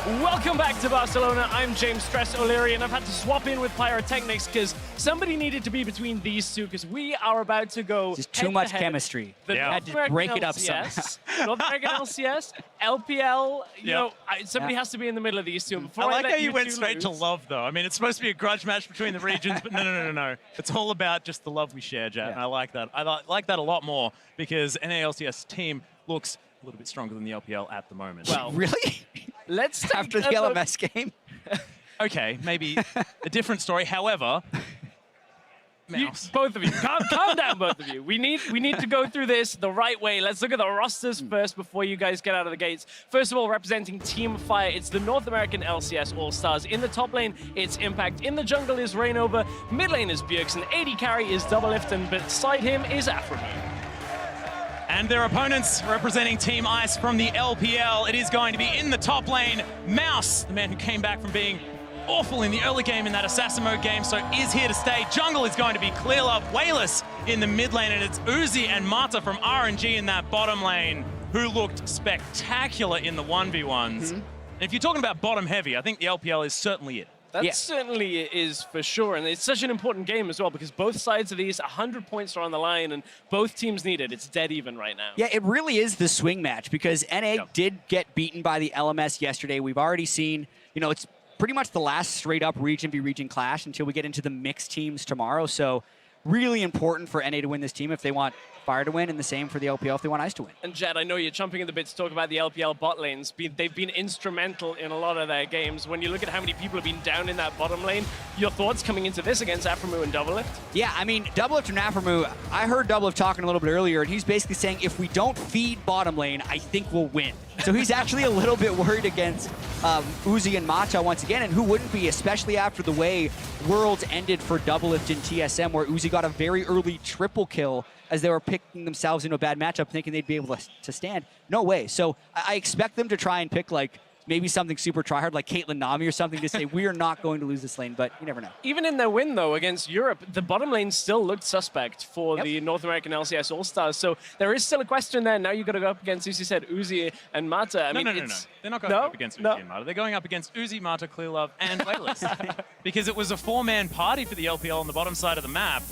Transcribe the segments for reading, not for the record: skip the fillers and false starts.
Welcome back to Barcelona. I'm James Stress O'Leary, and I've had to swap in with Pyrotechnics because somebody needed to be between these two because we are about to go There's too much chemistry. Had to break it up somehow. North American LCS, LPL, you know, somebody has to be in the middle of these two. Before I like how you went two straight to love, though. I mean, it's supposed to be a grudge match between the regions, but no. It's all about just the love we share, Jet, and I like that. I like that a lot more because NA LCS team looks a little bit stronger than the LPL at the moment. Well, really? Let's take After the LMS game? Okay, maybe a different story. However, Mouse. Both of you, calm down, both of you. We need to go through this the right way. Let's look at the rosters first before you guys get out of the gates. First of all, representing Team Fire, it's the North American LCS All-Stars. In the top lane, it's Impact. In the jungle is RonOP. Mid lane is Bjergsen. AD carry is Doublelift, and beside him is Afromoon. And their opponents representing Team Ice from the LPL. It is going to be in the top lane. Mouse, the man who came back from being awful in the early game in that assassin mode game, so is here to stay. Jungle is going to be Clearlove, Wayless in the mid lane, and it's Uzi and Mata from RNG in that bottom lane, who looked spectacular in the 1v1s. And if you're talking about bottom heavy, I think the LPL is certainly it. That certainly is for sure, and it's such an important game as well because both sides of these, 100 points are on the line, and both teams need it. It's dead even right now. Yeah, it really is the swing match because NA did get beaten by the LMS yesterday. We've already seen, you know, it's pretty much the last straight-up region v region clash until we get into the mixed teams tomorrow. So really important for NA to win this team if they want Fire to win, and the same for the LPL if they want Ice to win. And Jed, I know you're chomping at the bit to talk about the LPL bot lanes. They've been instrumental in a lot of their games. When you look at how many people have been down in that bottom lane, your thoughts coming into this against Afromoon and Doublelift? Yeah, I mean, Doublelift and Afromoon, I heard Doublelift talking a little bit earlier, and he's basically saying if we don't feed bottom lane, I think we'll win. So he's actually a little bit worried against Uzi and Mata once again, and who wouldn't be, especially after the way Worlds ended for Doublelift in TSM, where Uzi got a very early triple kill as they were picking themselves into a bad matchup, thinking they'd be able to stand. No way. So I expect them to try and pick, like, maybe something super tryhard like Caitlyn Nami or something to say, we are not going to lose this lane, but you never know. Even in their win, though, against Europe, the bottom lane still looked suspect for the North American LCS All-Stars. So there is still a question there. Now you've got to go up against, as you said, Uzi and Mata. I mean, no. They're not going up against Uzi and Mata. They're going up against Uzi, Mata, Clearlove, and Wayless. Because it was a four-man party for the LPL on the bottom side of the map.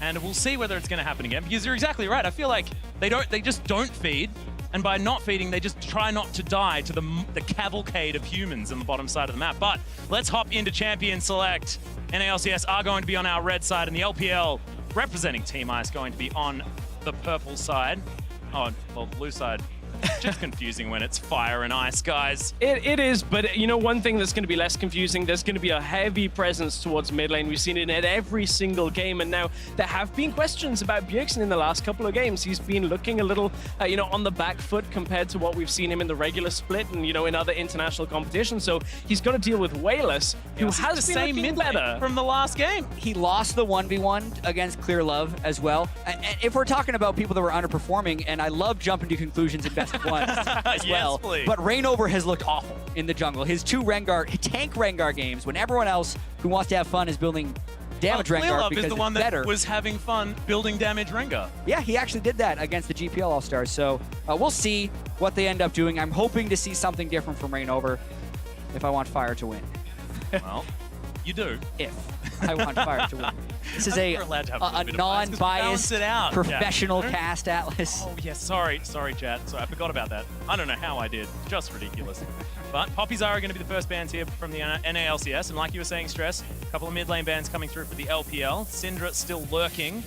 And we'll see whether it's going to happen again. Because you're exactly right. I feel like they just don't feed. And by not feeding, they just try not to die to the cavalcade of humans on the bottom side of the map. But let's hop into Champion Select. NA LCS are going to be on our red side, and the LPL, representing Team Ice, going to be on the purple side. Oh, well, blue side. Just confusing when it's fire and ice, guys. It is, but you know, one thing that's going to be less confusing, there's going to be a heavy presence towards mid lane. We've seen it in every single game, and now there have been questions about Bjergsen in the last couple of games. He's been looking a little, you know, on the back foot compared to what we've seen him in the regular split and, you know, in other international competitions. So he's got to deal with Wayless, who has been looking mid better from the last game. He lost the 1v1 against Clearlove as well. And if we're talking about people that were underperforming, and I love jumping to conclusions in best of one as well, please. But RonOP has looked awful in the jungle. His two tank Rengar games, when everyone else who wants to have fun is building damage Rengar because is the one that better. Was having fun building damage Rengar. Yeah, he actually did that against the GPL All-Stars. So we'll see what they end up doing. I'm hoping to see something different from RonOP if I want Fire to win. Well, you do. If I want Fire to win. This is a non-biased professional cast, Atlas. Oh, yeah, sorry, chat. Sorry, I forgot about that. I don't know how I did. Just ridiculous. But Poppies are going to be the first bans here from the NA LCS. And like you were saying, Stress, a couple of mid lane bans coming through for the LPL. Syndra still lurking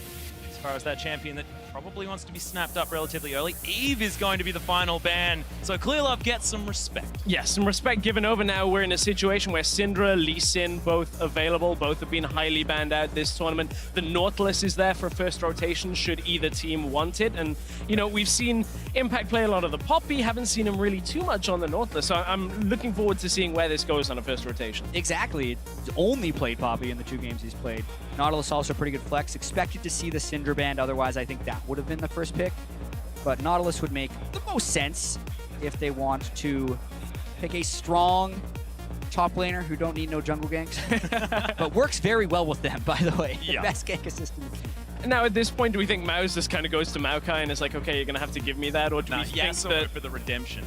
as far as that champion that probably wants to be snapped up relatively early. Eve is going to be the final ban, so Clearlove gets some respect. Yes, some respect given over now. We're in a situation where Syndra, Lee Sin, both available. Both have been highly banned out this tournament. The Nautilus is there for first rotation should either team want it. And, you know, we've seen Impact play a lot of the Poppy. Haven't seen him really too much on the Nautilus. So I'm looking forward to seeing where this goes on a first rotation. Exactly. He's only played Poppy in the two games he's played. Nautilus also pretty good flex. Expected to see the Syndra band, otherwise I think that would have been the first pick. But Nautilus would make the most sense if they want to pick a strong top laner who don't need no jungle ganks. But works very well with them, by the way. Yeah. Best gank assist in the team. Now, at this point, do we think Mao's just kind of goes to Maokai and is like, okay, you're going to have to give me that? Or do we think that... for the redemption.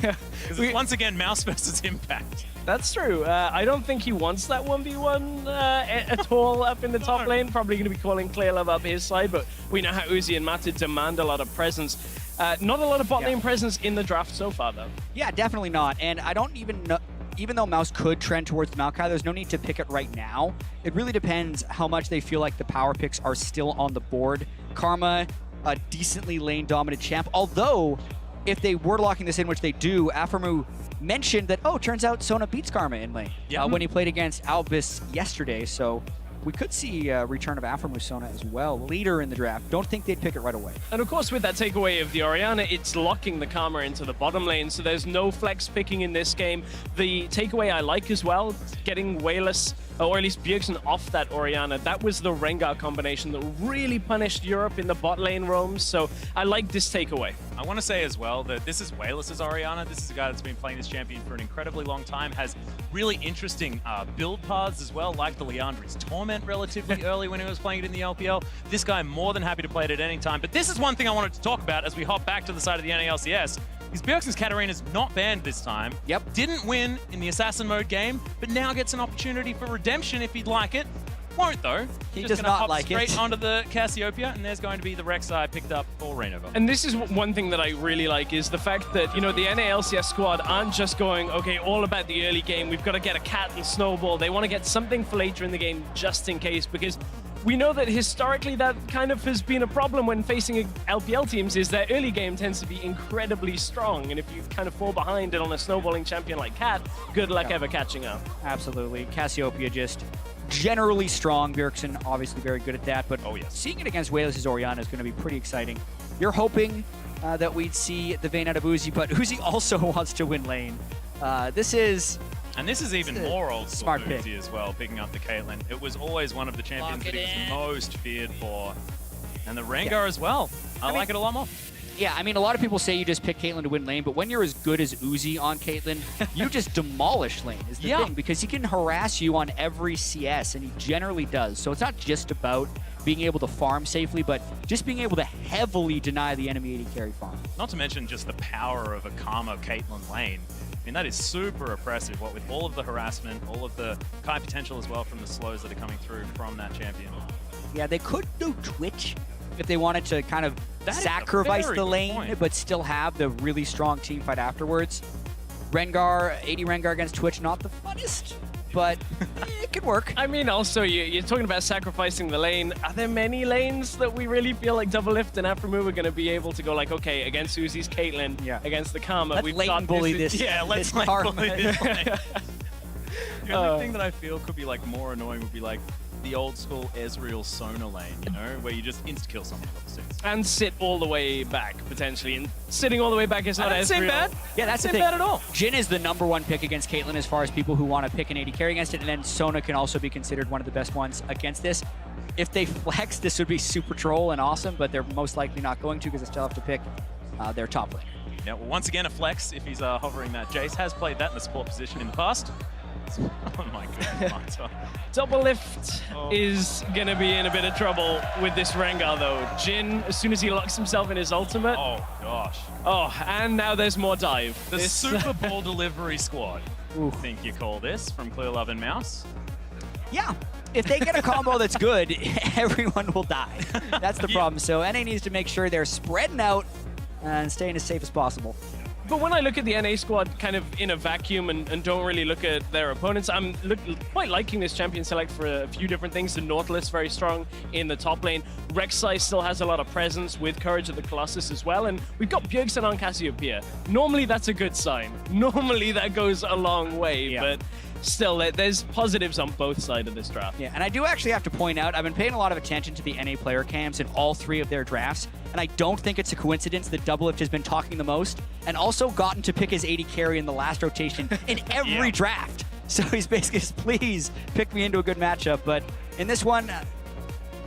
Because once again, Mouse versus Impact. That's true. I don't think he wants that 1v1 at all up in the top lane. Probably going to be calling ClearLove up his side, but we know how Uzi and Mata demand a lot of presence. Not a lot of bot lane presence in the draft so far, though. Yeah, definitely not. And I don't even know, even though Mouse could trend towards Maokai, there's no need to pick it right now. It really depends how much they feel like the power picks are still on the board. Karma, a decently lane-dominant champ, although if they were locking this in, which they do, Aphromoo mentioned that, oh, turns out Sona beats Karma in lane when he played against Albus yesterday, so we could see a return of Aphromoo Sona as well later in the draft. Don't think they'd pick it right away. And of course, with that takeaway of the Orianna, it's locking the Karma into the bottom lane, so there's no flex picking in this game. The takeaway I like as well, getting Wayless, or at least Bjergsen off that Orianna, that was the Rengar combination that really punished Europe in the bot lane roams, so I like this takeaway. I want to say as well that this is Wayless's Orianna. This is a guy that's been playing this champion for an incredibly long time, has really interesting build paths as well, like the Liandry's Torment relatively early when he was playing it in the LPL. This guy more than happy to play it at any time. But this is one thing I wanted to talk about as we hop back to the side of the NA LCS. Is Bjergsen's Katarina's not banned this time. Yep. Didn't win in the Assassin mode game, but now gets an opportunity for redemption if he'd like it. Won't though. He Just does gonna not hop like straight it. onto the Cassiopeia, and there's going to be the Rek'Sai picked up for Rainover. And this is one thing that I really like, is the fact that, you know, the NA LCS squad aren't just going, okay, all about the early game, we've got to get a cat and snowball. They want to get something for later in the game just in case, because we know that historically that kind of has been a problem when facing LPL teams, is their early game tends to be incredibly strong, and if you kind of fall behind it on a snowballing champion like Cat, good luck ever catching up. Absolutely. Cassiopeia just generally strong. Bjergsen obviously very good at that, but seeing it against Wayless's Orianna is going to be pretty exciting. You're hoping that we'd see the vein out of Uzi, but Uzi also wants to win lane. This is even more old school smart pick Uzi as well, picking up the Caitlyn. It was always one of the champions that he was most feared for. And the Rengar as well. I like it a lot more. Yeah, I mean, a lot of people say you just pick Caitlyn to win lane, but when you're as good as Uzi on Caitlyn, you just demolish lane is the thing, because he can harass you on every CS, and he generally does. So it's not just about being able to farm safely, but just being able to heavily deny the enemy AD carry farm. Not to mention just the power of a Karma Caitlyn lane. I mean, that is super oppressive, what with all of the harassment, all of the Kai potential as well from the slows that are coming through from that champion. Yeah, they could do Twitch if they wanted to kind of sacrifice the lane, but still have the really strong team fight afterwards. Rengar, AD Rengar against Twitch, not the funnest, but it could work. I mean, also, you're talking about sacrificing the lane. Are there many lanes that we really feel like Double Lift and Aphromoo are going to be able to go like, okay, against Uzi's Caitlyn, against the Karma, let's lane bully this. Yeah, let's lane Karma. bully this lane. The only thing that I feel could be like more annoying would be like the old school Ezreal Sona lane, you know, where you just insta-kill someone level 6. And sit all the way back, potentially. And sitting all the way back is not as real. bad. Yeah, that's the thing. Bad at all. Jhin is the #1 pick against Caitlyn as far as people who want to pick an AD carry against it, and then Sona can also be considered one of the best ones against this. If they flex, this would be super troll and awesome, but they're most likely not going to because they still have to pick their top lane. Yeah, well, once again, a flex if he's hovering that. Jace has played that in the support position in the past. Oh my goodness, Double Lift is going to be in a bit of trouble with this Rengar, though. Jhin, as soon as he locks himself in his ultimate... Oh, gosh. Oh, and now there's more dive. The Super Bowl delivery squad, I think you call this, from ClearLove and Mouse. Yeah. If they get a combo that's good, everyone will die. That's the problem. So NA needs to make sure they're spreading out and staying as safe as possible. But when I look at the NA squad kind of in a vacuum and don't really look at their opponents, I'm quite liking this champion select for a few different things. The Nautilus very strong in the top lane. Rek'Sai still has a lot of presence with Courage of the Colossus as well. And we've got Bjergsen on Cassiopeia. Normally that's a good sign. Normally that goes a long way, but still, there's positives on both sides of this draft. Yeah, and I do actually have to point out, I've been paying a lot of attention to the NA player cams in all 3 of their drafts, and I don't think it's a coincidence that Double Lift has been talking the most and also gotten to pick his AD carry in the last rotation in every draft. So he's basically just, please pick me into a good matchup. But in this one,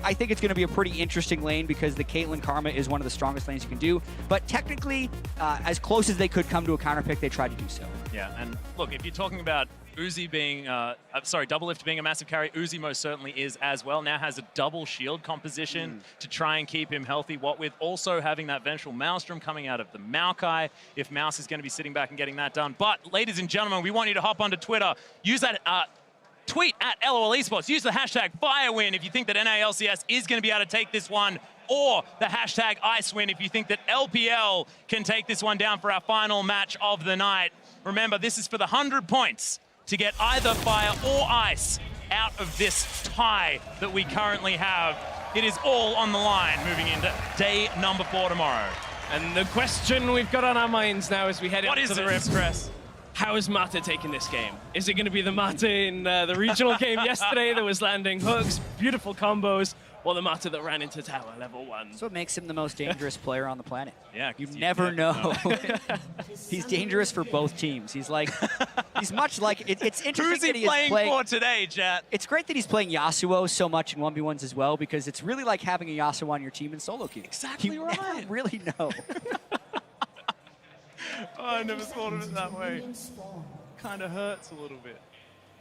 I think it's going to be a pretty interesting lane because the Caitlyn Karma is one of the strongest lanes you can do. But technically, as close as they could come to a counter pick, they tried to do so. Yeah, and look, if you're talking about Uzi being, Doublelift being a massive carry, Uzi most certainly is as well. Now has a double shield composition to try and keep him healthy, what with also having that Vengeful Maelstrom coming out of the Maokai, if Mouse is going to be sitting back and getting that done. But, ladies and gentlemen, we want you to hop onto Twitter, use that tweet at LOL Esports, use the hashtag FireWin if you think that NA LCS is going to be able to take this one, or the hashtag IceWin if you think that LPL can take this one down for our final match of the night. Remember, this is for the 100 points to get either Fire or Ice out of this tie that we currently have. It is all on the line moving into day number 4 tomorrow. And the question we've got on our minds now as we head into the Rift, Chris? How is Mata taking this game? Is it going to be the Mata in the regional game yesterday that was landing hooks, beautiful combos, or the Mata that ran into tower level 1? That's what makes him the most dangerous player on the planet. Yeah, you never know. He's dangerous for both teams. He's like, he's much like, it's interesting Who's that he he playing is playing for today, chat? It's great that he's playing Yasuo so much in 1v1s as well, because it's really like having a Yasuo on your team in solo queue. Exactly you right. never really know. Oh, I never thought of it that way. Kind of hurts a little bit.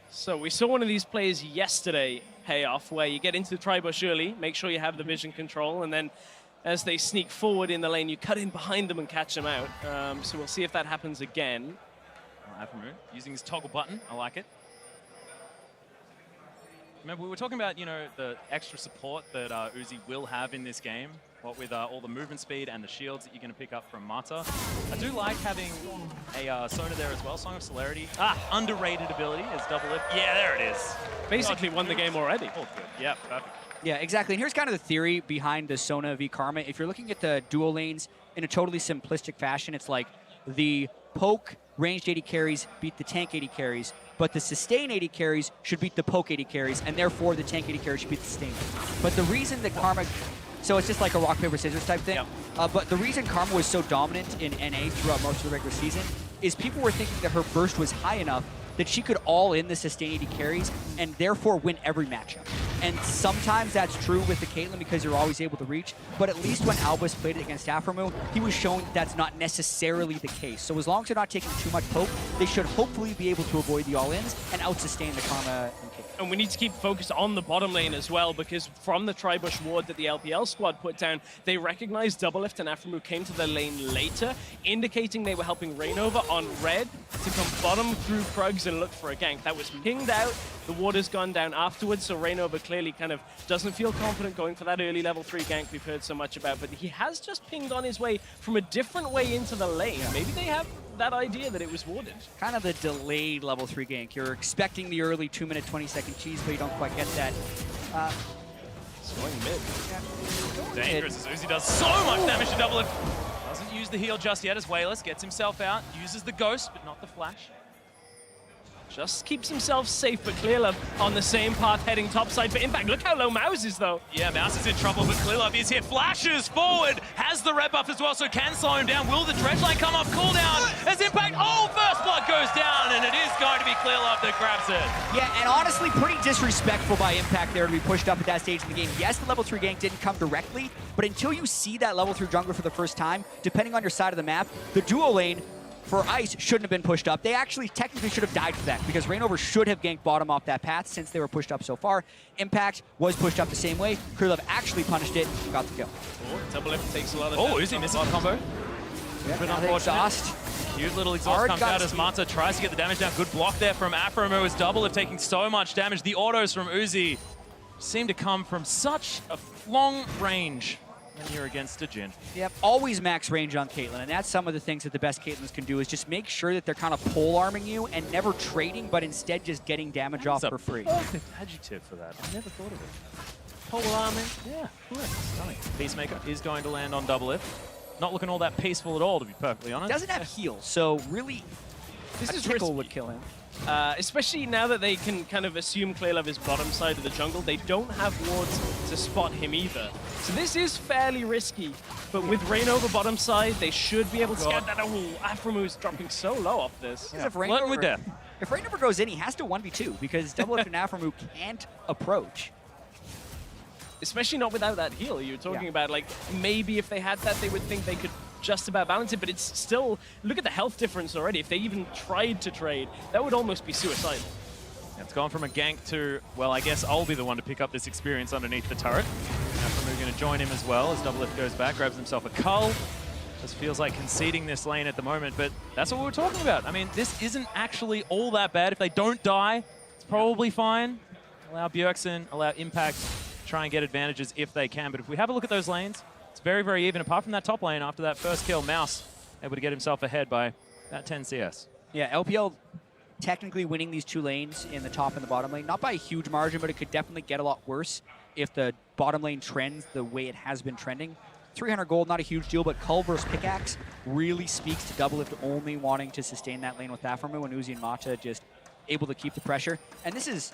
So we saw one of these plays yesterday pay off, where you get into the tri-bush early, make sure you have the vision control, and then as they sneak forward in the lane, you cut in behind them and catch them out. So we'll see if that happens again. Aphromoo using his toggle button. I like it. Remember, we were talking about, you know, the extra support that Uzi will have in this game, what with all the movement speed and the shields that you're going to pick up from Mata. I do like having a Sona there as well, Song of Celerity. Underrated ability is Doublelift. Yeah, there it is. Basically won the game already. Oh, good. Yeah, perfect. Yeah, exactly. And here's kind of the theory behind the Sona v Karma. If you're looking at the duo lanes in a totally simplistic fashion, it's like the poke ranged AD carries beat the tank AD carries, but the sustain AD carries should beat the poke AD carries, and therefore the tank AD carries should beat the sustain. But the reason that Karma, so it's just like a rock, paper, scissors type thing, but the reason Karma was so dominant in NA throughout most of the regular season is people were thinking that her burst was high enough that she could all in the sustain AD carries and therefore win every matchup. And sometimes that's true with the Caitlyn because you're always able to reach, but at least when Albus played it against Aphromoo, he was showing that's not necessarily the case. So as long as they're not taking too much poke, they should hopefully be able to avoid the all-ins and out-sustain the Karma and Caitlyn. And we need to keep focused on the bottom lane as well, because from the tri-bush ward that the LPL squad put down, they recognized Doublelift and Aphromoo came to the lane later, indicating they were helping Rainover on red to come bottom through Krugs and look for a gank. That was pinged out. The ward has gone down afterwards, so Rainover clearly kind of doesn't feel confident going for that early level 3 gank we've heard so much about, but he has just pinged on his way from a different way into the lane. Maybe they have that idea that it was warded. Kind of the delayed level 3 gank. You're expecting the early 2-minute, 20-second cheese, but you don't quite get that. Swing mid. Dangerous as Uzi does so much damage to Doublelift. Doesn't use the heal just yet as Wayless gets himself out, uses the ghost, but not the flash. Just keeps himself safe, but Clearlove on the same path heading topside for impact. Look how low Mouse is, though. Yeah, Mouse is in trouble, but Clearlove is here. Flashes forward, has the red buff as well, so can slow him down. Will the dredge line come off? Cooldown as Impact. Oh, first blood goes down, and it is going to be Clearlove that grabs it. Yeah, and honestly, pretty disrespectful by Impact there to be pushed up at that stage in the game. Yes, the level 3 gank didn't come directly, but until you see that level 3 jungler for the first time, depending on your side of the map, the duo lane for Ice shouldn't have been pushed up. They actually technically should have died for that because Rainover should have ganked bottom off that path since they were pushed up so far. Impact was pushed up the same way. Clearlove actually punished it, got the kill. Doublelift takes a lot of Uzi misses the combo. Yeah, exhaust. Cute little exhaust comes out as Mata tries to get the damage down. Good block there from Aphromoo as Doublelift taking so much damage. The autos from Uzi seem to come from such a long range when you're against a Jhin. Yep, always max range on Caitlyn, and that's some of the things that the best Caitlyns can do is just make sure that they're kind of pole arming you and never trading, but instead just getting damage off for free. Perfect adjective for that. I never thought of it. Pole arming? Yeah, good. Stunning. Peacemaker is going to land on Doublelift. Not looking all that peaceful at all, to be perfectly honest. Doesn't have heal, so really, this is tickle risky. would kill him. Especially now that they can kind of assume Clearlove is bottom side of the jungle, they don't have wards to spot him either. So this is fairly risky, but with Rainover bottom side, they should be able to scout that. Oh, Aphromoo dropping so low off this. Yeah, if If Rainover goes in, he has to 1v2 because Doublelift and Aphromoo can't approach. Especially not without that heal you were talking about. Like, maybe if they had that, they would think they could just about balance it, but it's still, look at the health difference already. If they even tried to trade, that would almost be suicidal. It's gone from a gank to, well, I guess I'll be the one to pick up this experience underneath the turret. Aphromoo going to join him as well as Doublelift goes back, grabs himself a cull. Just feels like conceding this lane at the moment, but that's what we were talking about. I mean, this isn't actually all that bad. If they don't die, it's probably fine. Allow Bjergsen, allow Impact, try and get advantages if they can. But if we have a look at those lanes, it's very, very even. Apart from that top lane, after that first kill, Mouse able to get himself ahead by that 10 CS. Yeah, LPL technically winning these 2 lanes in the top and the bottom lane, not by a huge margin, but it could definitely get a lot worse if the bottom lane trends the way it has been trending. 300 gold, not a huge deal, but Cull versus Pickaxe really speaks to Doublelift only wanting to sustain that lane with Aphromoo, and Uzi and Mata just able to keep the pressure. And this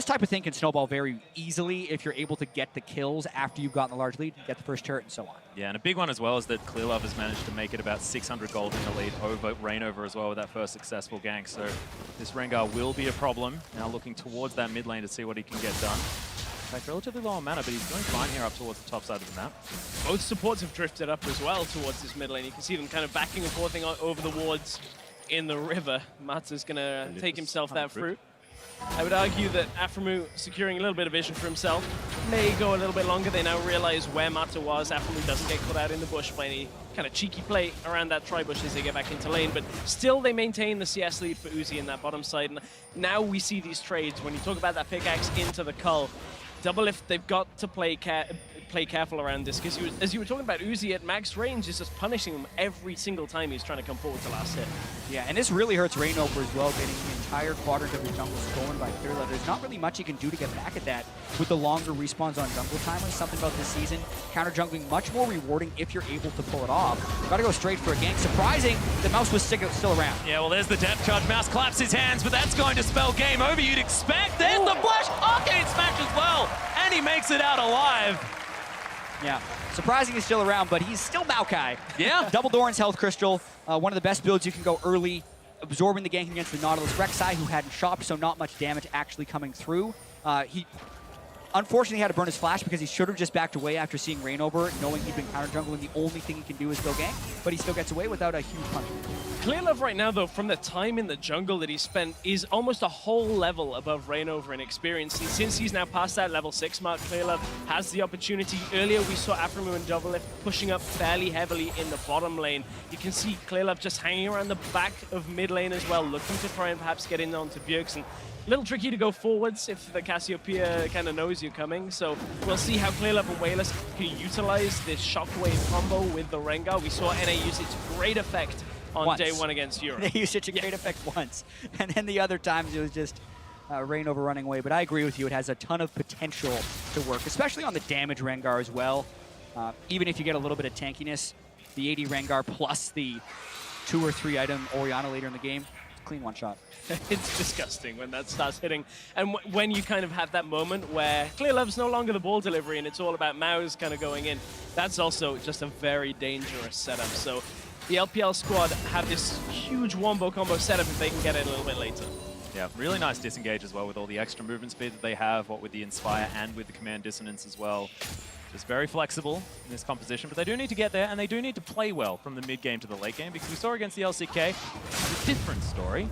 type of thing can snowball very easily if you're able to get the kills after you've gotten the large lead, get the first turret, and so on. Yeah, and a big one as well is that Clearlove has managed to make it about 600 gold in the lead over RonOP as well with that first successful gank. So this Rengar will be a problem. Now looking towards that mid lane to see what he can get done. In fact, relatively low on mana, but he's doing fine here up towards the top side of the map. Both supports have drifted up as well towards this mid lane. You can see them kind of backing and forthing over the wards in the river. Mata's going to take himself that fruit. I would argue that Aphromoo securing a little bit of vision for himself may go a little bit longer. They now realize where Mata was. Aphromoo doesn't get caught out in the bush by any kind of cheeky play around that tri-bush as they get back into lane, but still they maintain the CS lead for Uzi in that bottom side. And now we see these trades. When you talk about that pickaxe into the cull, Doublelift, they've got to play careful around this, because as you were talking about, Uzi at max range is just punishing him every single time he's trying to come forward to last hit. Yeah, and this really hurts RonOP as well, getting the entire quadrant of his jungle stolen by Clearlove. There's not really much he can do to get back at that with the longer respawns on jungle timers. Something about this season, counter jungling much more rewarding if you're able to pull it off. Gotta go straight for a gank. Surprising, the Mouse was still around. Yeah, well, there's the depth charge. Mouse claps his hands, but that's going to spell game over, you'd expect. There's the flash, arcade smash as well, and he makes it out alive. Yeah, surprising he's still around, but he's still Maokai. Yeah. Double Doran's Health Crystal, one of the best builds you can go early, absorbing the gank against the Nautilus. Rek'Sai, who hadn't shopped, so not much damage actually coming through. He unfortunately had to burn his flash because he should have just backed away after seeing RonOP, knowing he'd been counter jungling. The only thing he can do is go gank, but he still gets away without a huge punishment. Clearlove right now, though, from the time in the jungle that he spent, is almost a whole level above RonOP in experience. And since he's now past that level 6 mark, Clearlove has the opportunity. Earlier, we saw Aphromoo and Doublelift pushing up fairly heavily in the bottom lane. You can see Clearlove just hanging around the back of mid lane as well, looking to try and perhaps get in onto Bjergsen. A little tricky to go forwards if the Cassiopeia kind of knows you're coming, so we'll see how Clearlove and Wayless can utilize this Shockwave combo with the Rengar. We saw NA use it to great effect on day 1 against Europe. They used it to great effect once, and then the other times it was just RonOP running away. But I agree with you, it has a ton of potential to work, especially on the damage Rengar as well. Even if you get a little bit of tankiness, the 80 Rengar plus the 2 or 3 item Orianna later in the game, clean one shot. It's disgusting when that starts hitting. And when you kind of have that moment where Clearlove's no longer the ball delivery and it's all about Mao's kind of going in, that's also just a very dangerous setup. So the LPL squad have this huge wombo combo setup if they can get it a little bit later. Yeah, really nice disengage as well with all the extra movement speed that they have, what with the Inspire and with the Command Dissonance as well. Just very flexible in this composition, but they do need to get there, and they do need to play well from the mid-game to the late game, because we saw against the LCK, it's a different story.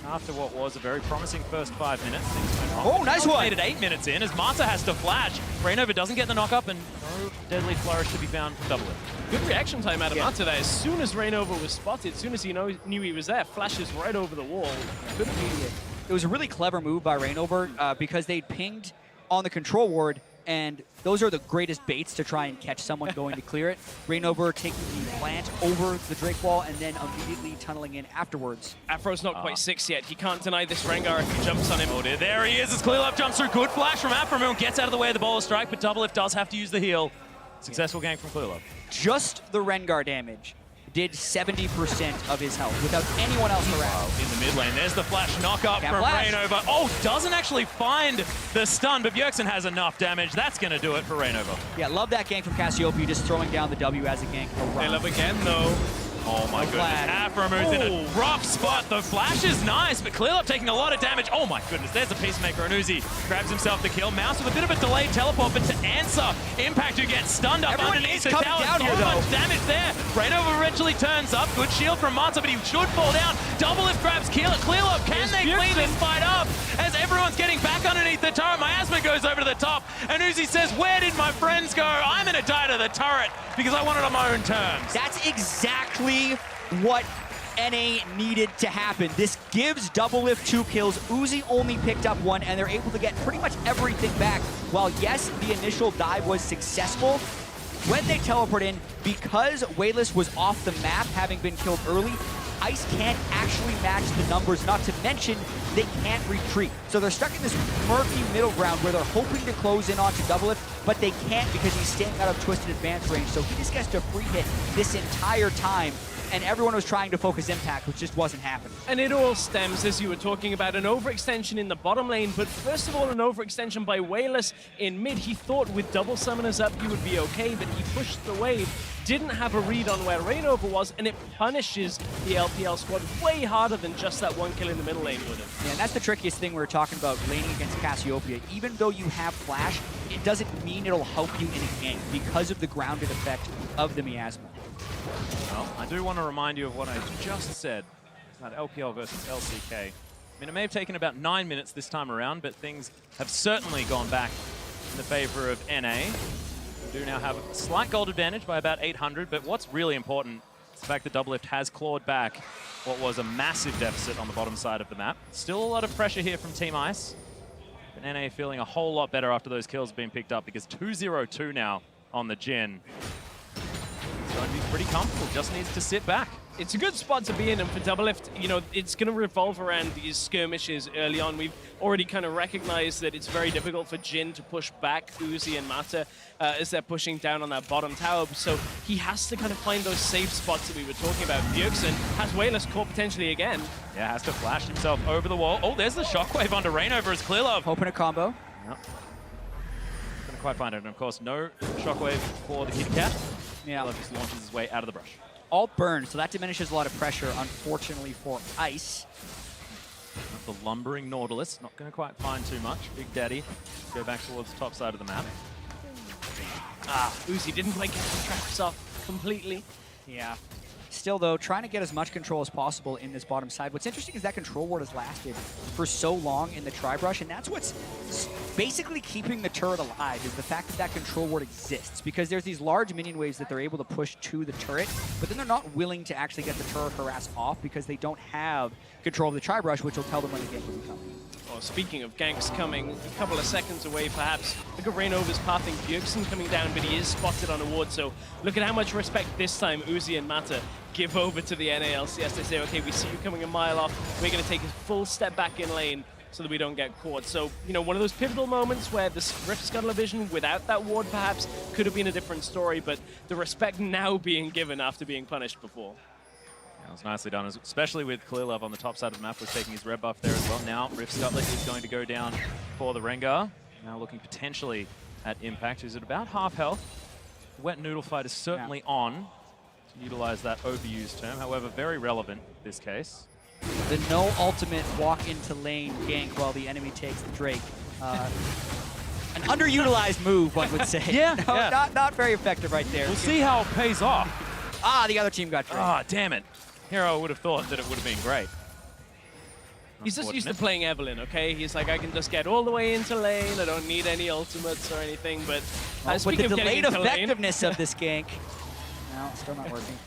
After what was a very promising first 5 minutes, things went wrong. Oh, nice one! Made it 8 minutes in, as Mata has to flash. RonOP doesn't get the knock-up, and no deadly flourish to be found for Doublelift. Good reaction time out of Mata there. As soon as RonOP was spotted, as soon as he knew he was there, flashes right over the wall. Good immediate. It was a really clever move by RonOP because they'd pinged on the control ward, and those are the greatest baits to try and catch someone going to clear it. RonOP taking the plant over the Drake wall and then immediately tunneling in afterwards. Afro's not quite 6 yet. He can't deny this Rengar if he jumps on him. Oh dear, there he is as Clearlove jumps through. Good flash from Aphromoo, gets out of the way of the ball strike, but Doublelift does have to use the heal. Successful gank from Clearlove. Just the Rengar damage did 70% of his health without anyone else around. In the mid lane, there's the flash knock-up from RonOP. Oh, doesn't actually find the stun, but Bjergsen has enough damage. That's going to do it for RonOP. Yeah, love that gank from Cassiopeia, just throwing down the W as a gank. They love again, though. Oh my goodness, Afromu's in a rough spot. The flash is nice, but Clearlove taking a lot of damage. Oh my goodness, there's a Peacemaker, and Uzi grabs himself the kill. Mouse with a bit of a delayed teleport, but to answer, Impact who gets stunned up underneath the tower. So much damage there. Rainover eventually turns up. Good shield from Mata, but he should fall down. Double if grabs Clearlove. Can they clean this fight up? As everyone's getting back underneath the turret, Miasma goes over to the top, and Uzi says, where did my friends go? I'm gonna die to the turret because I want it on my own terms. That's exactly what NA needed to happen. This gives Doublelift 2 kills. Uzi only picked up 1, and they're able to get pretty much everything back. While yes, the initial dive was successful, when they teleport in, because Wayless was off the map, having been killed early, Ice can't actually match the numbers, not to mention they can't retreat. So they're stuck in this murky middle ground where they're hoping to close in onto Doublelift, but they can't because he's staying out of Twisted advance range. So he just gets to free hit this entire time, and everyone was trying to focus Impact, which just wasn't happening. And it all stems, as you were talking about, an overextension in the bottom lane, but first of all, an overextension by Wayless in mid. He thought with double summoners up, he would be okay, but he pushed the wave, didn't have a read on where Rainover was, and it punishes the LPL squad way harder than just that one kill in the middle lane would have. Yeah, and that's the trickiest thing we were talking about laning against Cassiopeia. Even though you have Flash, it doesn't mean it'll help you in a gank because of the grounded effect of the Miasma. Well, I do want to remind you of what I just said about LPL versus LCK. I mean, it may have taken about 9 minutes this time around, but things have certainly gone back in the favor of NA. We do now have a slight gold advantage by about 800, but what's really important is the fact that Doublelift has clawed back what was a massive deficit on the bottom side of the map. Still a lot of pressure here from Team Ice, but NA feeling a whole lot better after those kills have been picked up because 2-0-2 now on the Jhin. Going to be pretty comfortable, just needs to sit back. It's a good spot to be in, and for Doublelift, you know, it's going to revolve around these skirmishes early on. We've already kind of recognized that it's very difficult for Jhin to push back Uzi and Mata as they're pushing down on that bottom tower, so he has to kind of find those safe spots that we were talking about. Bjergsen has Wayless caught potentially again. Yeah, has to flash himself over the wall. Oh, there's the shockwave onto Rainover as Clearlove. Hoping a combo. Yep. Couldn't quite find it, and of course, no shockwave for the kitty cat. Yeah. Clearlove just launches his way out of the brush. All burn, so that diminishes a lot of pressure, unfortunately, for Ice. The lumbering Nautilus, not going to quite find too much. Big Daddy, go back towards the top side of the map. Uzi didn't quite get the traps off completely. Yeah. Still, though, trying to get as much control as possible in this bottom side. What's interesting is that control ward has lasted for so long in the tri-brush, and that's what's basically keeping the turret alive, is the fact that that control ward exists. Because there's these large minion waves that they're able to push to the turret, but then they're not willing to actually get the turret harass off because they don't have control of the tri-brush, which will tell them when the gank will be coming. Well, speaking of ganks coming, a couple of seconds away perhaps. Look at Rainover's pathing. Bjergsen coming down, but he is spotted on a ward, so look at how much respect this time Uzi and Mata give over to the NA LCS. They say, okay, we see you coming a mile off. We're going to take a full step back in lane so that we don't get caught. So, you know, one of those pivotal moments where the Rift Scuttler vision without that ward perhaps could have been a different story, but the respect now being given after being punished before. That was nicely done, especially with Clearlove on the top side of the map, was taking his red buff there as well. Now, Rift Scuttler is going to go down for the Rengar. Now looking potentially at Impact, who's at about half health. The Wet Noodle fight is certainly on, to utilize that overused term, however, very relevant in this case. The no ultimate walk into lane gank while the enemy takes the Drake. An underutilized move, one would say. Yeah, no, yeah. Not very effective right there. We'll see how it pays off. The other team got Drake. Damn it. Here I would have thought that it would have been great. He's just used to playing Evelyn, okay? He's like, I can just get all the way into lane. I don't need any ultimates or anything, but... with the delayed effectiveness of this gank. No, still not working.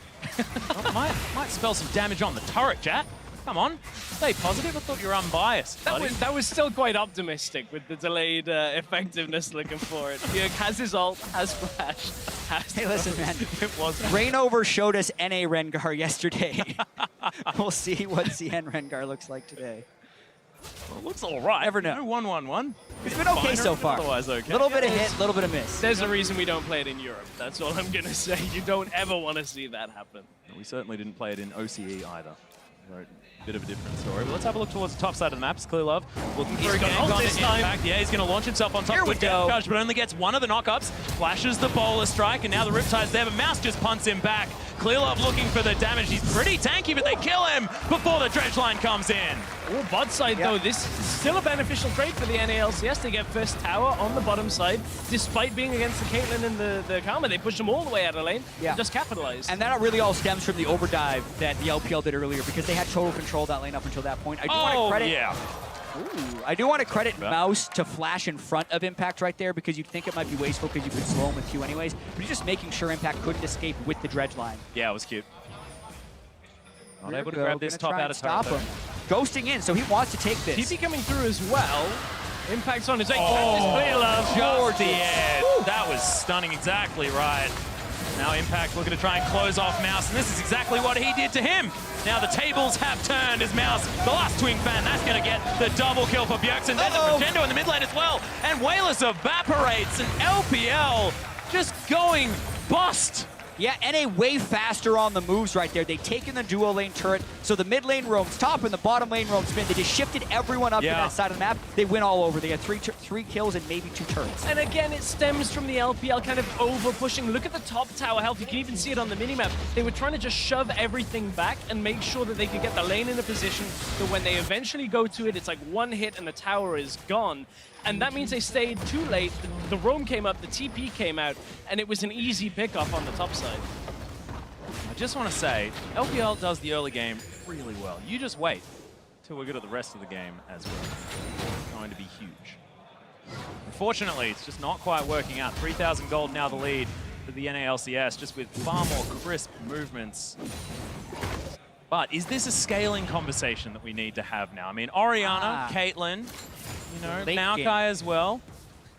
Well, might spell some damage on the turret, chat. Come on, stay positive. I thought you were unbiased, buddy. That was still quite optimistic with the delayed effectiveness looking for it. Bjerg has his ult, has flash, has... Hey, listen, man. It was. Rainover showed us NA Rengar yesterday. We'll see what CN Rengar looks like today. Well, it looks all right. Never know. 1-1-1. It's been okay so far. Otherwise, okay. Little bit of hit, little bit of miss. There's a reason we don't play it in Europe. That's all I'm going to say. You don't ever want to see that happen. We certainly didn't play it in OCE either. Bit of a different story. But let's have a look towards the top side of the map. It's Clearlove looking for a gank on this time. Yeah, he's going to launch himself on top. Here we go. Charge, but only gets one of the knockups. Flashes the bowler strike, and now the Riptide's there, but Mouse just punts him back. Clearlove looking for the damage. He's pretty tanky, but they kill him before the dredge line comes in. Oh, bot side though, this is still a beneficial trade for the NA LCS. They get first tower on the bottom side, despite being against the Caitlyn and the Karma. They push them all the way out of lane, and just capitalize. And that really all stems from the overdive that the LPL did earlier, because they had total control of that lane up until that point. I do want to credit. Yeah. Ooh, I do want to credit Mouse to flash in front of Impact right there, because you'd think it might be wasteful because you could slow him with Q anyways, but he's just making sure Impact couldn't escape with the dredge line. Yeah, it was cute. Not able to grab this top out of stop him. Ghosting in, so he wants to take this. TP coming through as well. Impact's on his way. Just the edge. That was stunning, exactly right. Now Impact looking to try and close off Mouse, and this is exactly what he did to him. Now the tables have turned as Mouse, the last Twing Fan, that's going to get the double kill for Bjergsen. Then the Crescendo in the mid lane as well, and Wayless evaporates, and LPL just going bust. Yeah, NA way faster on the moves right there. They've taken the duo lane turret, so the mid lane roams top and the bottom lane roams mid. They just shifted everyone up to that side of the map. They win all over. They had three kills and maybe 2 turrets. And again, it stems from the LPL kind of over-pushing. Look at the top tower health. You can even see it on the minimap. They were trying to just shove everything back and make sure that they could get the lane in a position that when they eventually go to it, it's like one hit and the tower is gone. And that means they stayed too late. The roam came up, the TP came out, and it was an easy pickoff on the top side. I just want to say, LPL does the early game really well. You just wait till we're good at the rest of the game as well. It's going to be huge. Unfortunately, it's just not quite working out. 3,000 gold now the lead for the NA LCS, just with far more crisp movements. But is this a scaling conversation that we need to have now? I mean, Orianna, Caitlyn, you know, Maokai as well.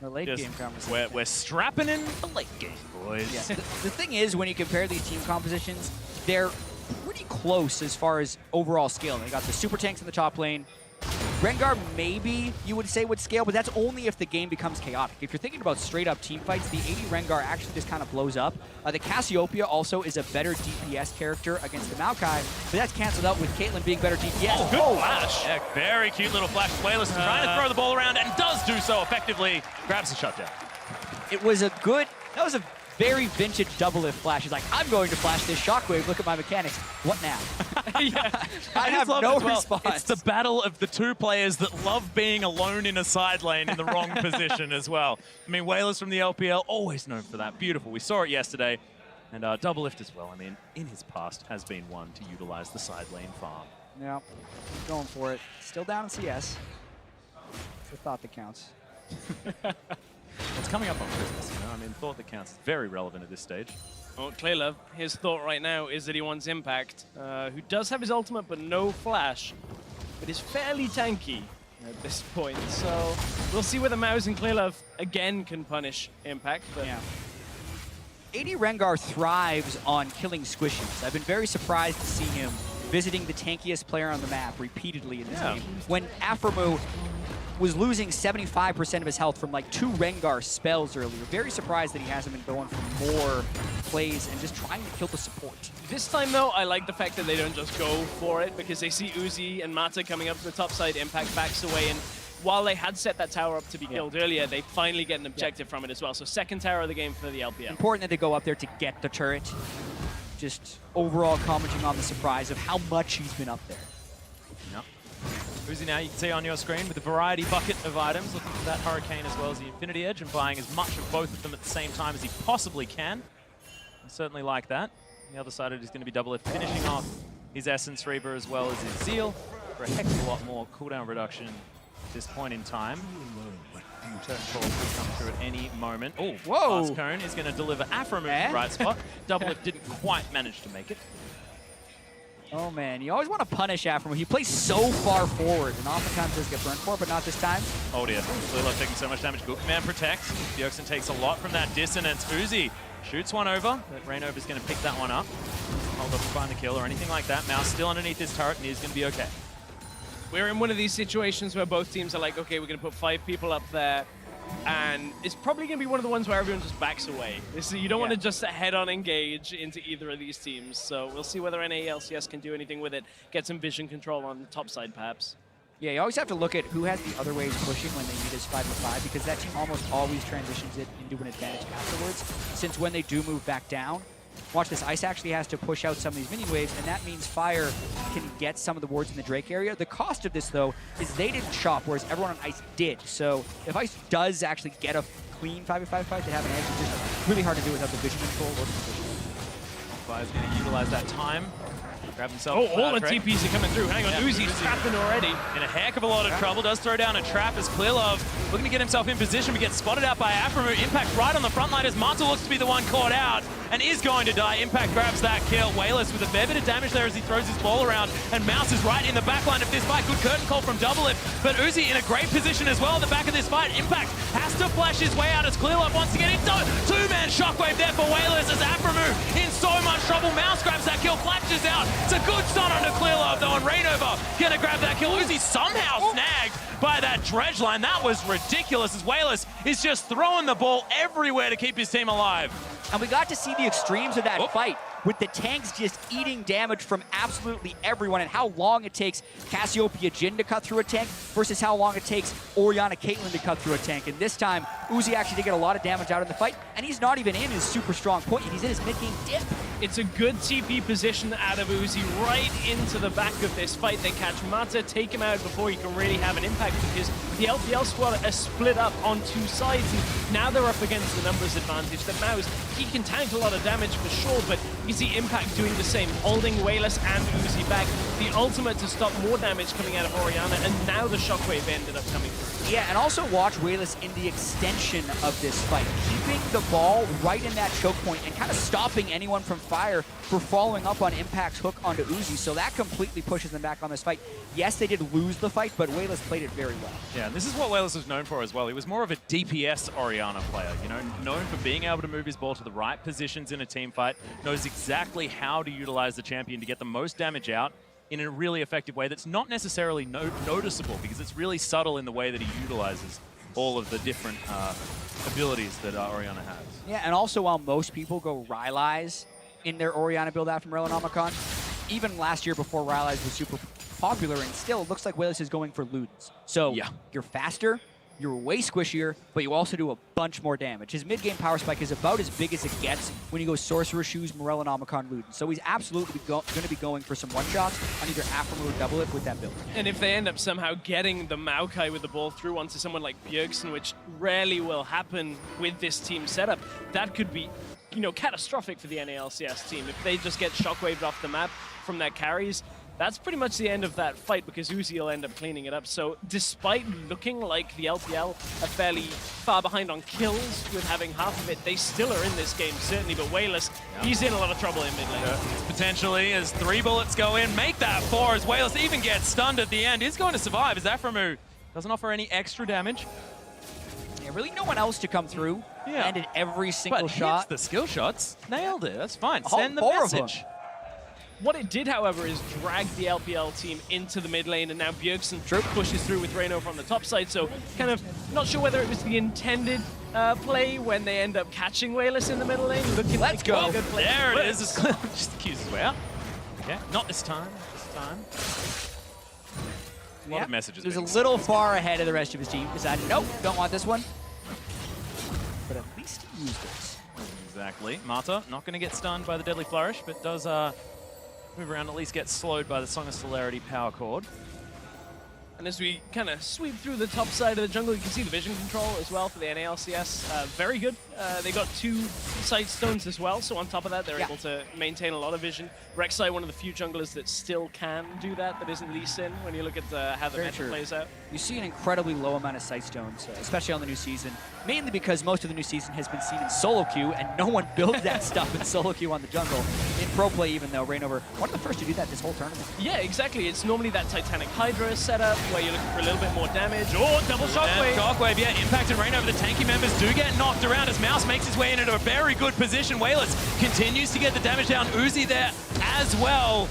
The late game conversation. We're strapping in the late game, boys. Yeah. The thing is, when you compare these team compositions, they're pretty close as far as overall scale. They got the super tanks in the top lane. Rengar maybe you would say would scale, but that's only if the game becomes chaotic. If you're thinking about straight up team fights, the 80 Rengar actually just kind of blows up. The Cassiopeia also is a better DPS character against the Maokai, but that's canceled out with Caitlyn being better DPS. Oh, good flash. Yeah, very cute little flash. Wayless is trying to throw the ball around and does do so effectively. Grabs the shutdown. It was a good, that was a very vintage double lift flash. He's like, I'm going to flash this shockwave. Look at my mechanics. What now? I have no response. It's the battle of the two players that love being alone in a side lane in the wrong position as well. I mean, Wayless from the LPL, always known for that. Beautiful. We saw it yesterday. And double lift as well. I mean, in his past has been one to utilize the side lane farm. Yeah, going for it. Still down in CS. It's the thought that counts. It's coming up on Christmas, you know? I mean, thought that counts is very relevant at this stage. Well, Clearlove, his thought right now is that he wants Impact, who does have his ultimate but no flash, but is fairly tanky at this point. So we'll see whether Mouse and Clearlove again can punish Impact. But yeah. 80 Rengar thrives on killing squishies. I've been very surprised to see him visiting the tankiest player on the map repeatedly in this game. When Aphromoo was losing 75% of his health from like 2 Rengar spells earlier. Very surprised that he hasn't been going for more plays and just trying to kill the support. This time though, I like the fact that they don't just go for it, because they see Uzi and Mata coming up to the top side, Impact backs away, and while they had set that tower up to be killed earlier, they finally get an objective from it as well. So second tower of the game for the LPL. Important that they go up there to get the turret. Just overall commenting on the surprise of how much he's been up there. Yep. Uzi now, you can see on your screen with the variety bucket of items, looking for that Hurricane as well as the Infinity Edge and buying as much of both of them at the same time as he possibly can. I certainly like that. On the other side, it is going to be Double F finishing off his Essence Reaver as well as his Zeal for a heck of a lot more cooldown reduction at this point in time. Turn call could come through at any moment. Oh, whoa! Last Cone is going to deliver Aphromoo in the right spot. Double F didn't quite manage to make it. Oh man, you always want to punish Aphromoo. He plays so far forward and oftentimes does get burned for it, but not this time. Oh dear, Clearlove taking so much damage. Good command protect. Bjergsen takes a lot from that dissonance. Uzi shoots one over, but RonOP is going to pick that one up. Hold up to find the kill or anything like that. Mouse still underneath his turret and he's going to be okay. We're in one of these situations where both teams are like, okay, we're going to put 5 people up there, and it's probably going to be one of the ones where everyone just backs away. You don't want to just head-on engage into either of these teams, so we'll see whether NA LCS can do anything with it, get some vision control on the top side perhaps. Yeah, you always have to look at who has the other ways pushing when they need his 5v5, because that team almost always transitions it into an advantage afterwards, since when they do move back down, Watch this. Ice actually has to push out some of these minion waves, and that means Fire can get some of the wards in the Drake area. The cost of this, though, is they didn't chop, whereas everyone on Ice did. So if Ice does actually get a clean 5v5 fight, they have an edge. It's just really hard to do without the vision control or the position. Fire's going to utilize that time. Grab himself. Oh, all the TPs are coming through. Hang on, Uzi's trapping already. In a heck of a lot of trouble. Does throw down a trap as Clearlove looking to get himself in position. We get spotted out by Aframu. Impact right on the front line as Mata looks to be the one caught out and is going to die. Impact grabs that kill. Wayless with a fair bit of damage there as he throws his ball around. And Mouse is right in the back line of this fight. Good curtain call from Doublelift. But Uzi in a great position as well at the back of this fight. Impact has to flash his way out as Clearlove once again. Two-man shockwave there for Wayless as Aframu in so much trouble. Mouse grabs that kill, flashes out. It's a good stun onto Clearlove though, and Rainover gonna grab that kill. Uzi somehow snagged by that dredge line. That was ridiculous as Wayless is just throwing the ball everywhere to keep his team alive. And we got to see the extremes of that fight, with the tanks just eating damage from absolutely everyone, and how long it takes Cassiopeia Jhin to cut through a tank versus how long it takes Orianna Caitlyn to cut through a tank. And this time, Uzi actually did get a lot of damage out in the fight, and he's not even in his super strong point, he's in his mid-game dip. It's a good TP position out of Uzi right into the back of this fight. They catch Mata, take him out before he can really have an impact, because the LPL squad are split up on two sides, and now they're up against the numbers advantage. The Mouse, he can tank a lot of damage for sure, but you see Impact doing the same, holding Wayless and Uzi back. The ultimate to stop more damage coming out of Orianna, and now the shockwave ended up coming through. Yeah, and also watch Wayless in the extension of this fight, keeping the ball right in that choke point and kind of stopping anyone from Fire for following up on Impact's hook onto Uzi, so that completely pushes them back on this fight. Yes, they did lose the fight, but Wayless played it very well. Yeah, and this is what Wayless was known for as well. He was more of a DPS Orianna player, you know, known for being able to move his ball to the right positions in a team fight, knows exactly how to utilize the champion to get the most damage out in a really effective way that's not necessarily noticeable, because it's really subtle in the way that he utilizes all of the different abilities that Orianna has. Yeah, and also while most people go Rylai's in their Orianna build out from Relonomicon, even last year before Rylai's was super popular, and still it looks like Wayless is going for Ludens. So yeah, you're faster, you're way squishier, but you also do a bunch more damage. His mid-game power spike is about as big as it gets when you go Sorcerer Shoes, Morellonomicon, Ludens. So he's absolutely going to be going for some one-shots on either Aframu or Doublelift with that build. And if they end up somehow getting the Maokai with the ball through onto someone like Bjergsen, which rarely will happen with this team setup, that could be, you know, catastrophic for the NA LCS team. If they just get shockwaved off the map from their carries, that's pretty much the end of that fight, because Uzi will end up cleaning it up. So despite looking like the LPL are fairly far behind on kills with having half of it, they still are in this game, certainly. But Wayless, he's in a lot of trouble in mid lane. Potentially, as 3 bullets go in, make that 4 as Wayless even gets stunned at the end. Is going to survive as Aframu doesn't offer any extra damage. Yeah, really no one else to come through. Yeah. Landed every single shot. The skill shots. Nailed it. That's fine. All Send the 4 of them. message. What it did, however, is drag the LPL team into the mid lane, and now Bjergsen pushes through with Rainover on the top side, so kind of not sure whether it was the intended play when they end up catching Wayless in the middle lane. Let's go. A good play. There it is. Just accuses his way out. Okay, not this time. This time. A lot of messages. He was a little far ahead of the rest of his team. Decided, nope, don't want this one. But at least he used it. Exactly. Mata not going to get stunned by the Deadly Flourish, but does move around, at least get slowed by the Song of Celerity power chord. And as we kind of sweep through the top side of the jungle, you can see the vision control as well for the NA LCS. Very good. They got 2 sight stones as well, so on top of that, they're able to maintain a lot of vision. Rek'Sai, one of the few junglers that still can do that isn't Lee Sin when you look at how the meta plays out. You see an incredibly low amount of sight stones, especially on the new season, mainly because most of the new season has been seen in solo queue, and no one builds that stuff in solo queue on the jungle. In pro play, even though Rainover, one of the first to do that this whole tournament. Yeah, exactly. It's normally that Titanic Hydra setup where you're looking for a little bit more damage. Oh, double shockwave. Shockwave, yeah, Impact and Rainover, the tanky members do get knocked around as Mouse makes his way into a very good position. Wayless continues to get the damage down. Uzi there as well.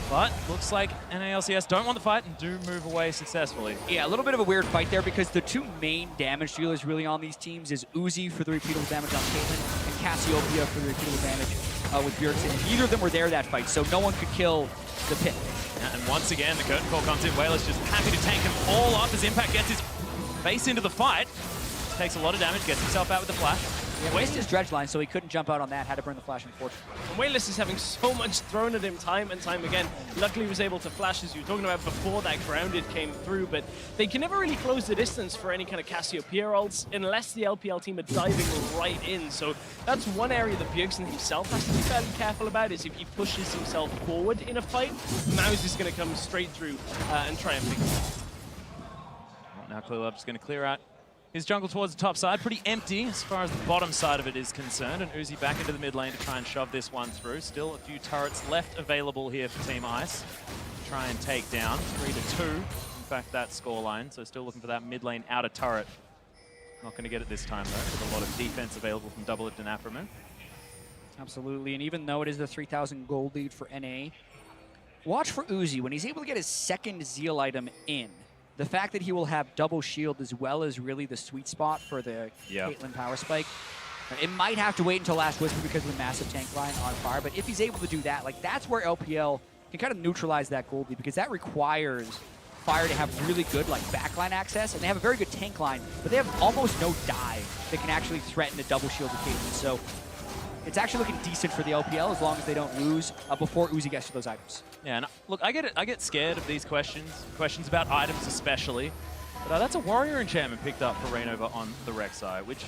But looks like NA LCS don't want the fight and do move away successfully. Yeah, a little bit of a weird fight there, because the 2 main damage dealers really on these teams is Uzi for the repeatable damage on Caitlyn and Cassiopeia for the repeatable damage with Bjergsen. Neither of them were there that fight, so no one could kill the pit. And once again, the curtain call comes in. Wayless just happy to tank them all up as Impact gets his face into the fight. Takes a lot of damage, gets himself out with the flash. Yeah, wasted his dredge line, so he couldn't jump out on that. Had to burn the flash, unfortunately. And Wayless is having so much thrown at him time and time again. Luckily, he was able to flash, as you were talking about before that grounded came through, but they can never really close the distance for any kind of Cassiopeia ults unless the LPL team are diving right in. So that's one area that Bjergsen himself has to be fairly careful about, is if he pushes himself forward in a fight, Mouse is going to come straight through and try and pick him up. Now Clearlove is going to clear out his jungle towards the top side. Pretty empty as far as the bottom side of it is concerned. And Uzi back into the mid lane to try and shove this one through. Still a few turrets left available here for Team Ice to try and take down. 3-2, in fact, that scoreline. So still looking for that mid lane outer turret. Not going to get it this time, though, with a lot of defense available from Doublelift and Aframu. Absolutely, and even though it is the 3,000 gold lead for NA, watch for Uzi. When he's able to get his second Zeal item in, the fact that he will have double shield as well as really the sweet spot for the Caitlyn power spike. It might have to wait until Last Whisper because of the massive tank line on fire, but if he's able to do that, like that's where LPL can kind of neutralize that gold lead, because that requires Fire to have really good like backline access, and they have a very good tank line, but they have almost no dive that can actually threaten the double shield occasion. So it's actually looking decent for the LPL as long as they don't lose before Uzi gets to those items. Yeah, and look, I get it. I get scared of these questions about items especially. But that's a warrior enchantment picked up for Rainover on the Rek'Sai, which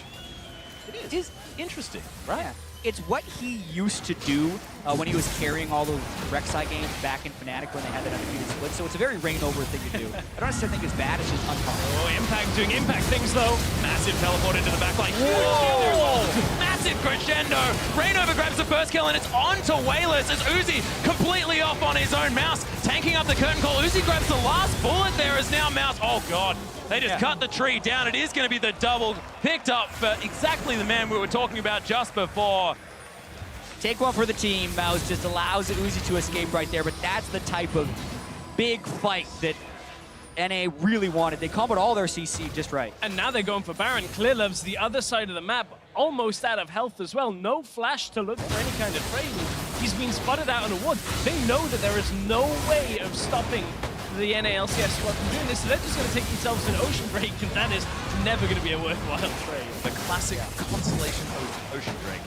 it is interesting, right? Yeah. It's what he used to do when he was carrying all those Rek'Sai games back in Fnatic when they had that undefeated split. So it's a very Rainover thing to do. I don't necessarily think it's bad, it's just uncommon. Oh, Impact doing Impact things though. Massive teleport into the back line. Whoa! Massive crescendo. Rainover grabs the first kill and it's on to Wayless as Uzi completely off on his own. Mouse tanking up the curtain call. Uzi grabs the last bullet there as now Mouse. Oh god. They just cut the tree down. It is going to be the double picked up for exactly the man we were talking about just before. Take one for the team. Mouse just allows Uzi to escape right there, but that's the type of big fight that NA really wanted. They comboed all their CC just right. And now they're going for Baron. Clearlove's the other side of the map, almost out of health as well. No flash to look for any kind of trade. He's been spotted out in a wood. They know that there is no way of stopping the NA LCS squad from doing this, so they're just going to take themselves an Ocean Drake, and that is never going to be a worthwhile trade. The classic constellation Ocean Drake.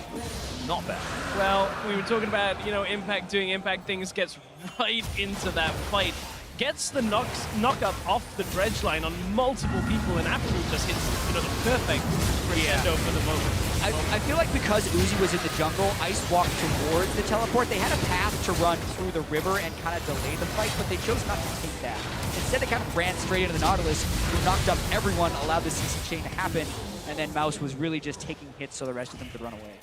Not bad. Well, we were talking about, you know, Impact doing Impact things, gets right into that fight. Gets the knock up off the dredge line on multiple people, and Aframu just hits, you know, the perfect crescendo for the moment. I feel like because Uzi was in the jungle, Ice walked towards the teleport. They had a path to run through the river and kind of delay the fight, but they chose not to take that. Instead, they kind of ran straight into the Nautilus, who knocked up everyone, allowed the CC chain to happen, and then Mouse was really just taking hits so the rest of them could run away.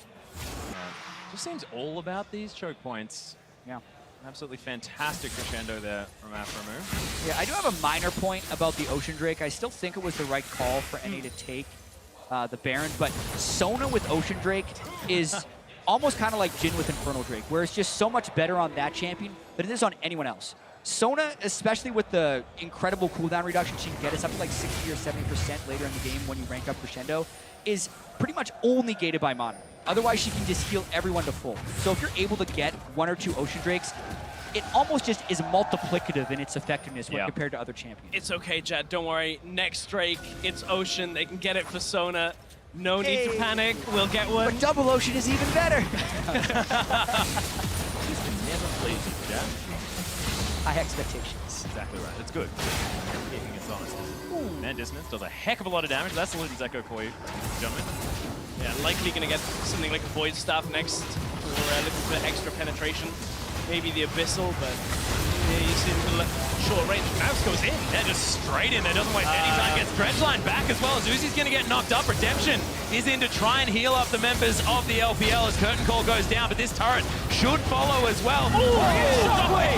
Just seems all about these choke points. Yeah. Absolutely fantastic crescendo there from Aframu. Yeah, I do have a minor point about the Ocean Drake. I still think it was the right call for NA to take the Baron, but Sona with Ocean Drake is almost kind of like Jhin with Infernal Drake, where it's just so much better on that champion than it is on anyone else. Sona, especially with the incredible cooldown reduction she can get us up to like 60 or 70% later in the game when you rank up Crescendo, is pretty much only gated by mana. Otherwise, she can just heal everyone to full. So if you're able to get 1 or 2 Ocean Drakes, it almost just is multiplicative in its effectiveness when compared to other champions. It's okay, Jett. Don't worry. Next Drake, it's Ocean. They can get it for Sona. No need to panic. We'll get one. But double Ocean is even better. Just never pleased you, Jett. High expectations. Exactly right. It's good. Keeping us honest. Man, Dissonance does a heck of a lot of damage. That's the Luden's Echo for you, gentlemen. Yeah, likely going to get something like a Void Staff next for looking for extra penetration. Maybe the Abyssal, but yeah, you see him short range. Mouse goes in. Yeah, just straight in there. Doesn't waste any time. Gets Dredgeline back as well as Uzi's going to get knocked up. Redemption is in to try and heal up the members of the LPL as Curtain Call goes down, but this turret should follow as well.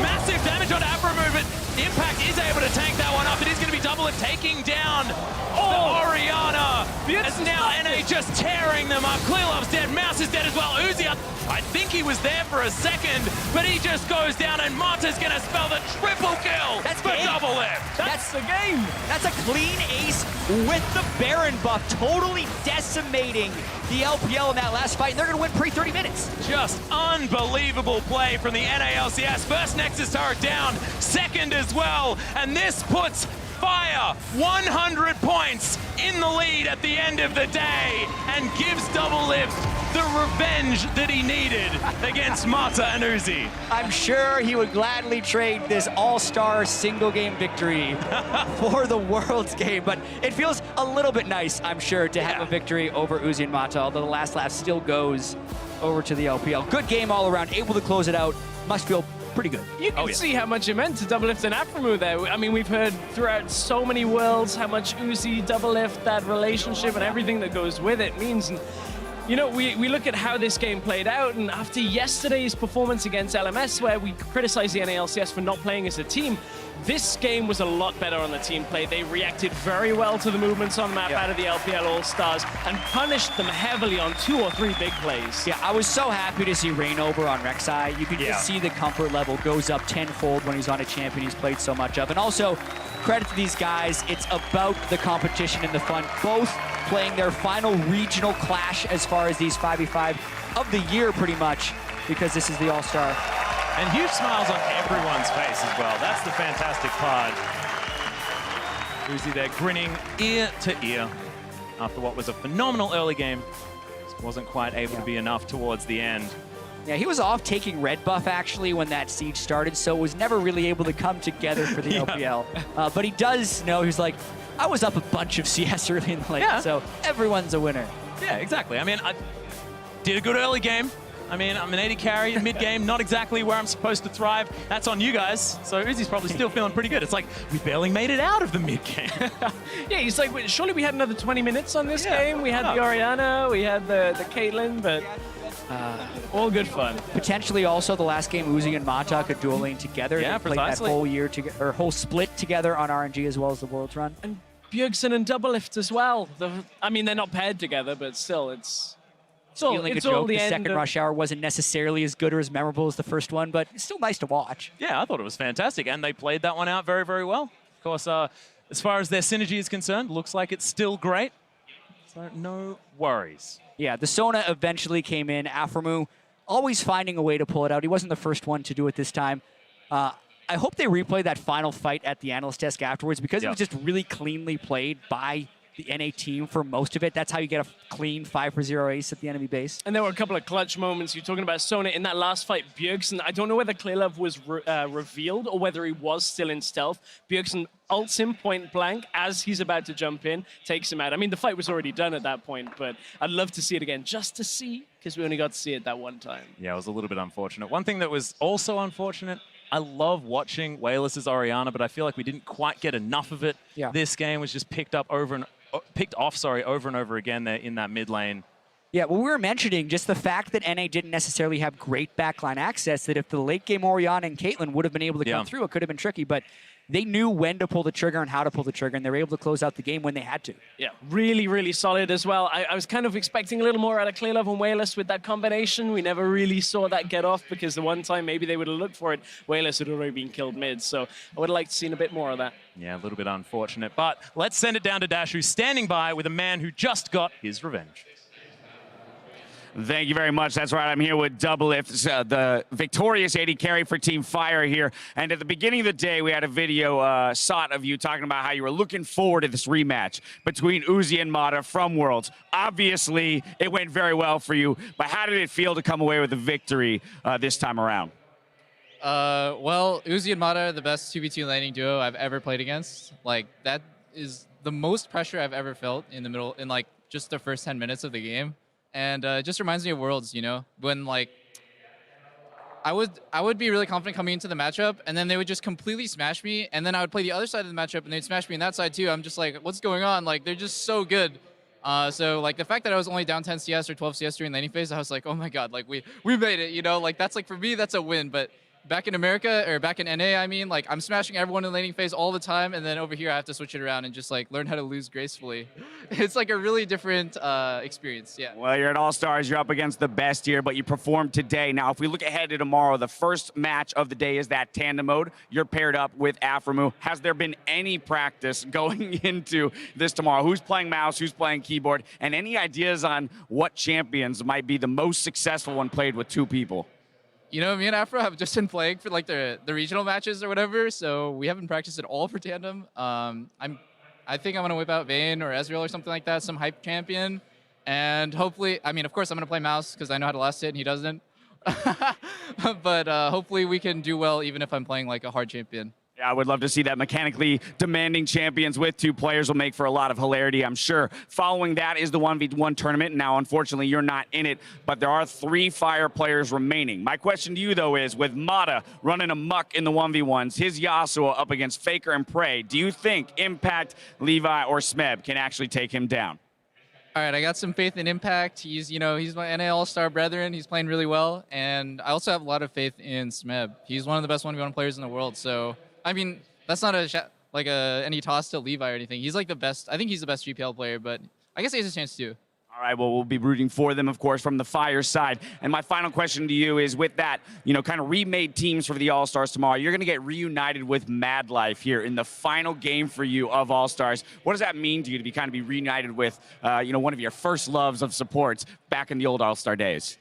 Massive damage on Aframu, but Impact is able to tank that one up. It is going to be Doublelift taking down the Orianna. As now NA just tearing them up. Clearlove's dead. Mouse is dead as well. Uzi, I think he was there for a second, but he just goes down, and Mata's going to spell the triple kill for Doublelift. That's the game. That's a clean ace with the Baron buff, totally decimating the LPL in that last fight, and they're going to win pre-30 minutes. Just unbelievable play from the NA LCS. First Nexus turret down, second as well, and this puts Fire 100 points in the lead at the end of the day and gives Doublelift the revenge that he needed against Mata and Uzi. I'm sure he would gladly trade this all-star single-game victory for the Worlds game, but it feels a little bit nice, I'm sure, to have a victory over Uzi and Mata, although the last lap still goes over to the LPL. Good game all around, able to close it out. Must feel pretty good. You can see how much it meant to Doublelift and Aframu there. I mean, we've heard throughout so many worlds how much Uzi, Doublelift, that relationship and everything that goes with it means. And you know, we look at how this game played out, and after yesterday's performance against LMS, where we criticized the NA LCS for not playing as a team, this game was a lot better on the team play. They reacted very well to the movements on the map out of the LPL All-Stars and punished them heavily on 2 or 3 big plays. Yeah, I was so happy to see Rainover on Rek'Sai. You could just see the comfort level goes up tenfold when he's on a champion he's played so much of. And also, credit to these guys, it's about the competition and the fun. Both playing their final regional clash as far as these 5v5 of the year, pretty much, because this is the All-Star. And huge smiles on everyone's face as well. That's the fantastic part. Uzi there grinning ear to ear after what was a phenomenal early game. Just wasn't quite able to be enough towards the end. Yeah, he was off taking red buff actually when that siege started, so was never really able to come together for the LPL. But he does know, he's like, I was up a bunch of CS early in the lane, so everyone's a winner. Yeah, exactly. I mean, I did a good early game. I mean, I'm an 80 carry in mid-game, not exactly where I'm supposed to thrive. That's on you guys. So Uzi's probably still feeling pretty good. It's like, we barely made it out of the mid-game. Yeah, he's like, wait, surely we had another 20 minutes on this game. We had the Orianna, we had the Caitlyn, but all good fun. Potentially also the last game Uzi and Mata could dual lane together. Yeah, they played that whole year together, or whole split together on RNG as well as the Worlds run. And Bjergsen and Doublelift as well. I mean, they're not paired together, but still, it's all the end. Second Rush Hour wasn't necessarily as good or as memorable as the first one, but it's still nice to watch. Yeah, I thought it was fantastic, and they played that one out very, very well. Of course, as far as their synergy is concerned, looks like it's still great. So no worries. Yeah, the Sona eventually came in. Aframu always finding a way to pull it out. He wasn't the first one to do it this time. I hope they replay that final fight at the analyst desk afterwards, because it was just really cleanly played by the NA team for most of it. That's how you get a clean 5-0 ace at the enemy base. And there were a couple of clutch moments. You're talking about Sona in that last fight. Bjergsen, I don't know whether Clearlove was revealed or whether he was still in stealth. Bjergsen ults him point blank as he's about to jump in, takes him out. I mean, the fight was already done at that point, but I'd love to see it again, just to see, because we only got to see it that one time. Yeah, it was a little bit unfortunate. One thing that was also unfortunate, I love watching Wayless's Orianna, but I feel like we didn't quite get enough of it. Yeah. This game was just picked off over and over again there in that mid lane. Yeah, well, we were mentioning just the fact that NA didn't necessarily have great backline access, that if the late game Orianna and Caitlyn would have been able to come through, it could have been tricky, but they knew when to pull the trigger and how to pull the trigger, and they were able to close out the game when they had to. Yeah, really, really solid as well. I was kind of expecting a little more out of Clearlove and Wayless with that combination. We never really saw that get off, because the one time maybe they would have looked for it, Wayless had already been killed mid, so I would have liked to seen a bit more of that. Yeah, a little bit unfortunate, but let's send it down to Dash, who's standing by with a man who just got his revenge. Thank you very much. That's right. I'm here with Doublelift, the victorious 80 carry for Team Fire here. And at the beginning of the day, we had a video shot of you talking about how you were looking forward to this rematch between Uzi and Mata from Worlds. Obviously, it went very well for you, but how did it feel to come away with a victory this time around? Well, Uzi and Mata are the best 2v2 laning duo I've ever played against. Like, that is the most pressure I've ever felt in the middle, in like just the first 10 minutes of the game. And it just reminds me of Worlds, you know, when like I would be really confident coming into the matchup, and then they would just completely smash me, and then I would play the other side of the matchup, and they'd smash me in that side too. I'm just like, what's going on? Like, they're just so good. So like the fact that I was only down 10 CS or 12 CS during laning phase, I was like, oh my god, like we made it, you know, like that's like for me that's a win. But back in America, or back in NA, I mean, like I'm smashing everyone in laning phase all the time, and then over here I have to switch it around and just like learn how to lose gracefully. It's like a really different experience, yeah. Well, you're at All-Stars, you're up against the best here, but you performed today. Now, if we look ahead to tomorrow, the first match of the day is that tandem mode. You're paired up with Aframu. Has there been any practice going into this tomorrow? Who's playing mouse, who's playing keyboard, and any ideas on what champions might be the most successful when played with two people? You know, me and Afro have just been playing for like the regional matches or whatever, so we haven't practiced at all for tandem. I think I'm gonna whip out Vayne or Ezreal or something like that, some hype champion, and hopefully, I mean, of course, I'm gonna play Mouse because I know how to last hit and he doesn't. But hopefully, we can do well even if I'm playing like a hard champion. Yeah, I would love to see that. Mechanically demanding champions with 2 players will make for a lot of hilarity, I'm sure. Following that is the 1v1 tournament. Now, unfortunately, you're not in it, but there are 3 Fire players remaining. My question to you, though, is with Mata running amok in the 1v1s, his Yasuo up against Faker and Prey, do you think Impact, Levi, or Smeb can actually take him down? All right, I got some faith in Impact. He's my NA All-Star brethren. He's playing really well, and I also have a lot of faith in Smeb. He's one of the best 1v1 players in the world, so... I mean, that's not any toss to Levi or anything. He's like the best. I think he's the best GPL player, but I guess he has a chance too. All right, well, we'll be rooting for them, of course, from the Fire side. And my final question to you is with that, kind of remade teams for the All-Stars tomorrow, you're going to get reunited with Mad Life here in the final game for you of All-Stars. What does that mean to you to be reunited with, one of your first loves of supports back in the old All-Star days?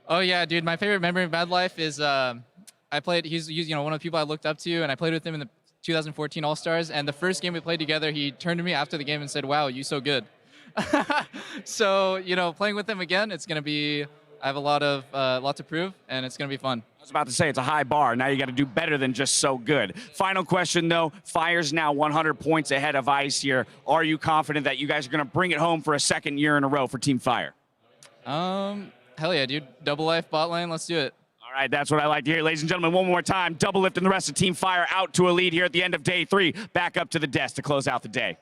Oh, yeah, dude. My favorite memory of Mad Life is... he's one of the people I looked up to, and I played with him in the 2014 All-Stars, and the first game we played together, he turned to me after the game and said, "Wow, you so good." So, playing with him again, it's going to be, I have a lot to prove, and it's going to be fun. I was about to say, it's a high bar. Now you got to do better than just so good. Final question, though. Fire's now 100 points ahead of Ice here. Are you confident that you guys are going to bring it home for a second year in a row for Team Fire? Hell yeah, dude. Double life bot lane, let's do it. All right, that's what I like to hear. Ladies and gentlemen, one more time. Double Lift and the rest of Team Fire out to a lead here at the end of day 3. Back up to the desk to close out the day.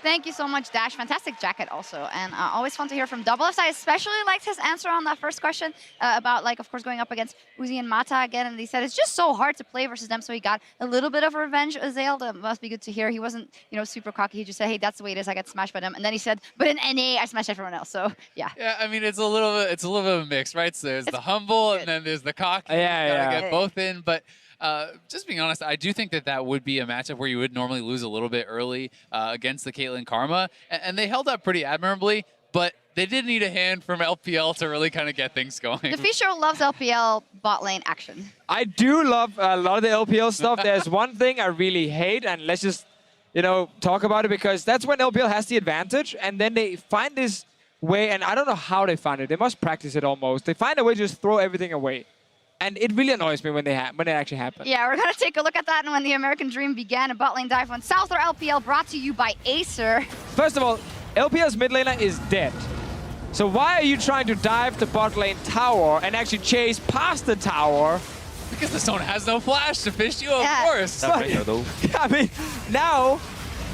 Thank you so much, Dash. Fantastic jacket also. And always fun to hear from Double F. I especially liked his answer on that first question about, of course, going up against Uzi and Mata again. And he said it's just so hard to play versus them. So he got a little bit of revenge. Azale, that must be good to hear. He wasn't, super cocky. He just said, hey, that's the way it is. I got smashed by them. And then he said, but in NA, I smashed everyone else. So, yeah. Yeah, I mean, it's a little bit of a mix, right? So there's the humble and then there's the cocky. Yeah, you gotta get both in. But just being honest, I do think that would be a matchup where you would normally lose a little bit early against the Caitlyn Karma. And they held up pretty admirably, but they did need a hand from LPL to really kind of get things going. The Fisher loves LPL bot lane action. I do love a lot of the LPL stuff. There's one thing I really hate, and let's just, talk about it, because that's when LPL has the advantage, and then they find this way, and I don't know how they find it. They must practice it almost. They find a way to just throw everything away. And it really annoys me when it actually happens. Yeah, we're going to take a look at that and when the American Dream began. A bot lane dive on South or LPL brought to you by Acer. First of all, LPL's mid laner is dead. So why are you trying to dive the bot lane tower and actually chase past the tower? Because the zone has no flash to fish you, of course. But, I mean, now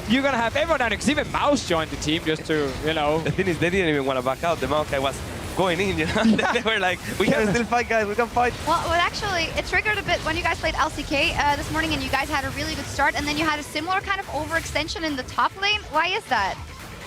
you're going to have everyone down, because even Mouse joined the team just to, The thing is, they didn't even want to back out. The Maokai was going in, They were like, we can still fight, guys, we can fight. Well, actually, it triggered a bit when you guys played LCK this morning, and you guys had a really good start, and then you had a similar kind of overextension in the top lane. Why is that?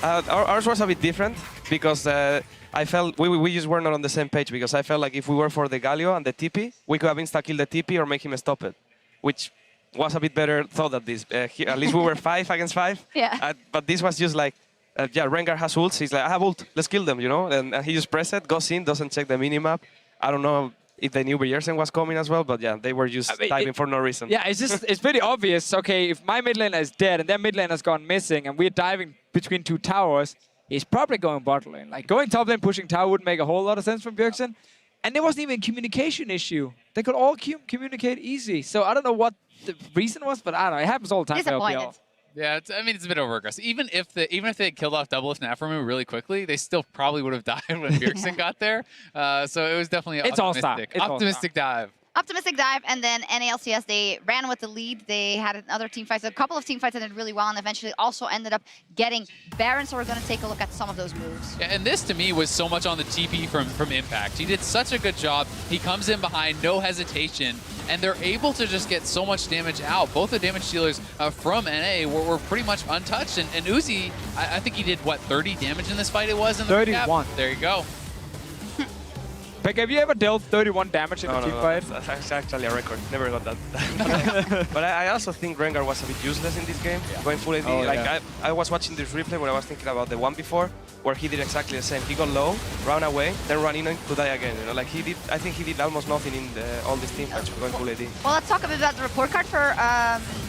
Ours was a bit different, because I felt we just were not on the same page, because I felt like if we were for the Galio and the TP, we could have insta-killed the TP or make him stop it, which was a bit better thought at this. At least we were 5 against 5. Yeah. But this was just like, Rengar has ults. He's like, I have ult. Let's kill them, And he just presses it, goes in, doesn't check the minimap. I don't know if they knew Bjergsen was coming as well, but yeah, they were just diving for no reason. Yeah, it's pretty obvious. Okay, if my mid laner is dead and their mid laner has gone missing and we're diving between 2 towers, he's probably going bot lane. Like, going top lane, pushing tower wouldn't make a whole lot of sense from Bjergsen. And there wasn't even a communication issue. They could all communicate easy. So I don't know what the reason was, but I don't know. It happens all the time for LPL. Yeah, it's a bit overaggressive. Even if they had killed off Double Lift and Afromu really quickly, they still probably would have died when Bjergsen got there. So it was definitely an optimistic dive. Optimistic dive, and then NA LCS, they ran with the lead. They had another team fight, a couple of team fights that did really well, and eventually also ended up getting Baron, so we're going to take a look at some of those moves. Yeah, and this, to me, was so much on the TP from Impact. He did such a good job. He comes in behind, no hesitation, and they're able to just get so much damage out. Both the damage dealers from NA were pretty much untouched, and Uzi, I think he did, what, 30 damage in this fight it was? In the 31. Recap? There you go. Peke, have you ever dealt 31 damage in a team fight? That's actually a record. Never got that. But I also think Rengar was a bit useless in this game, going full AD. I was watching this replay where I was thinking about the one before, where he did exactly the same. He got low, ran away, then ran in to die again. You know, like he did. I think he did almost nothing in all these team fights going full AD. Well, let's talk a bit about the report card for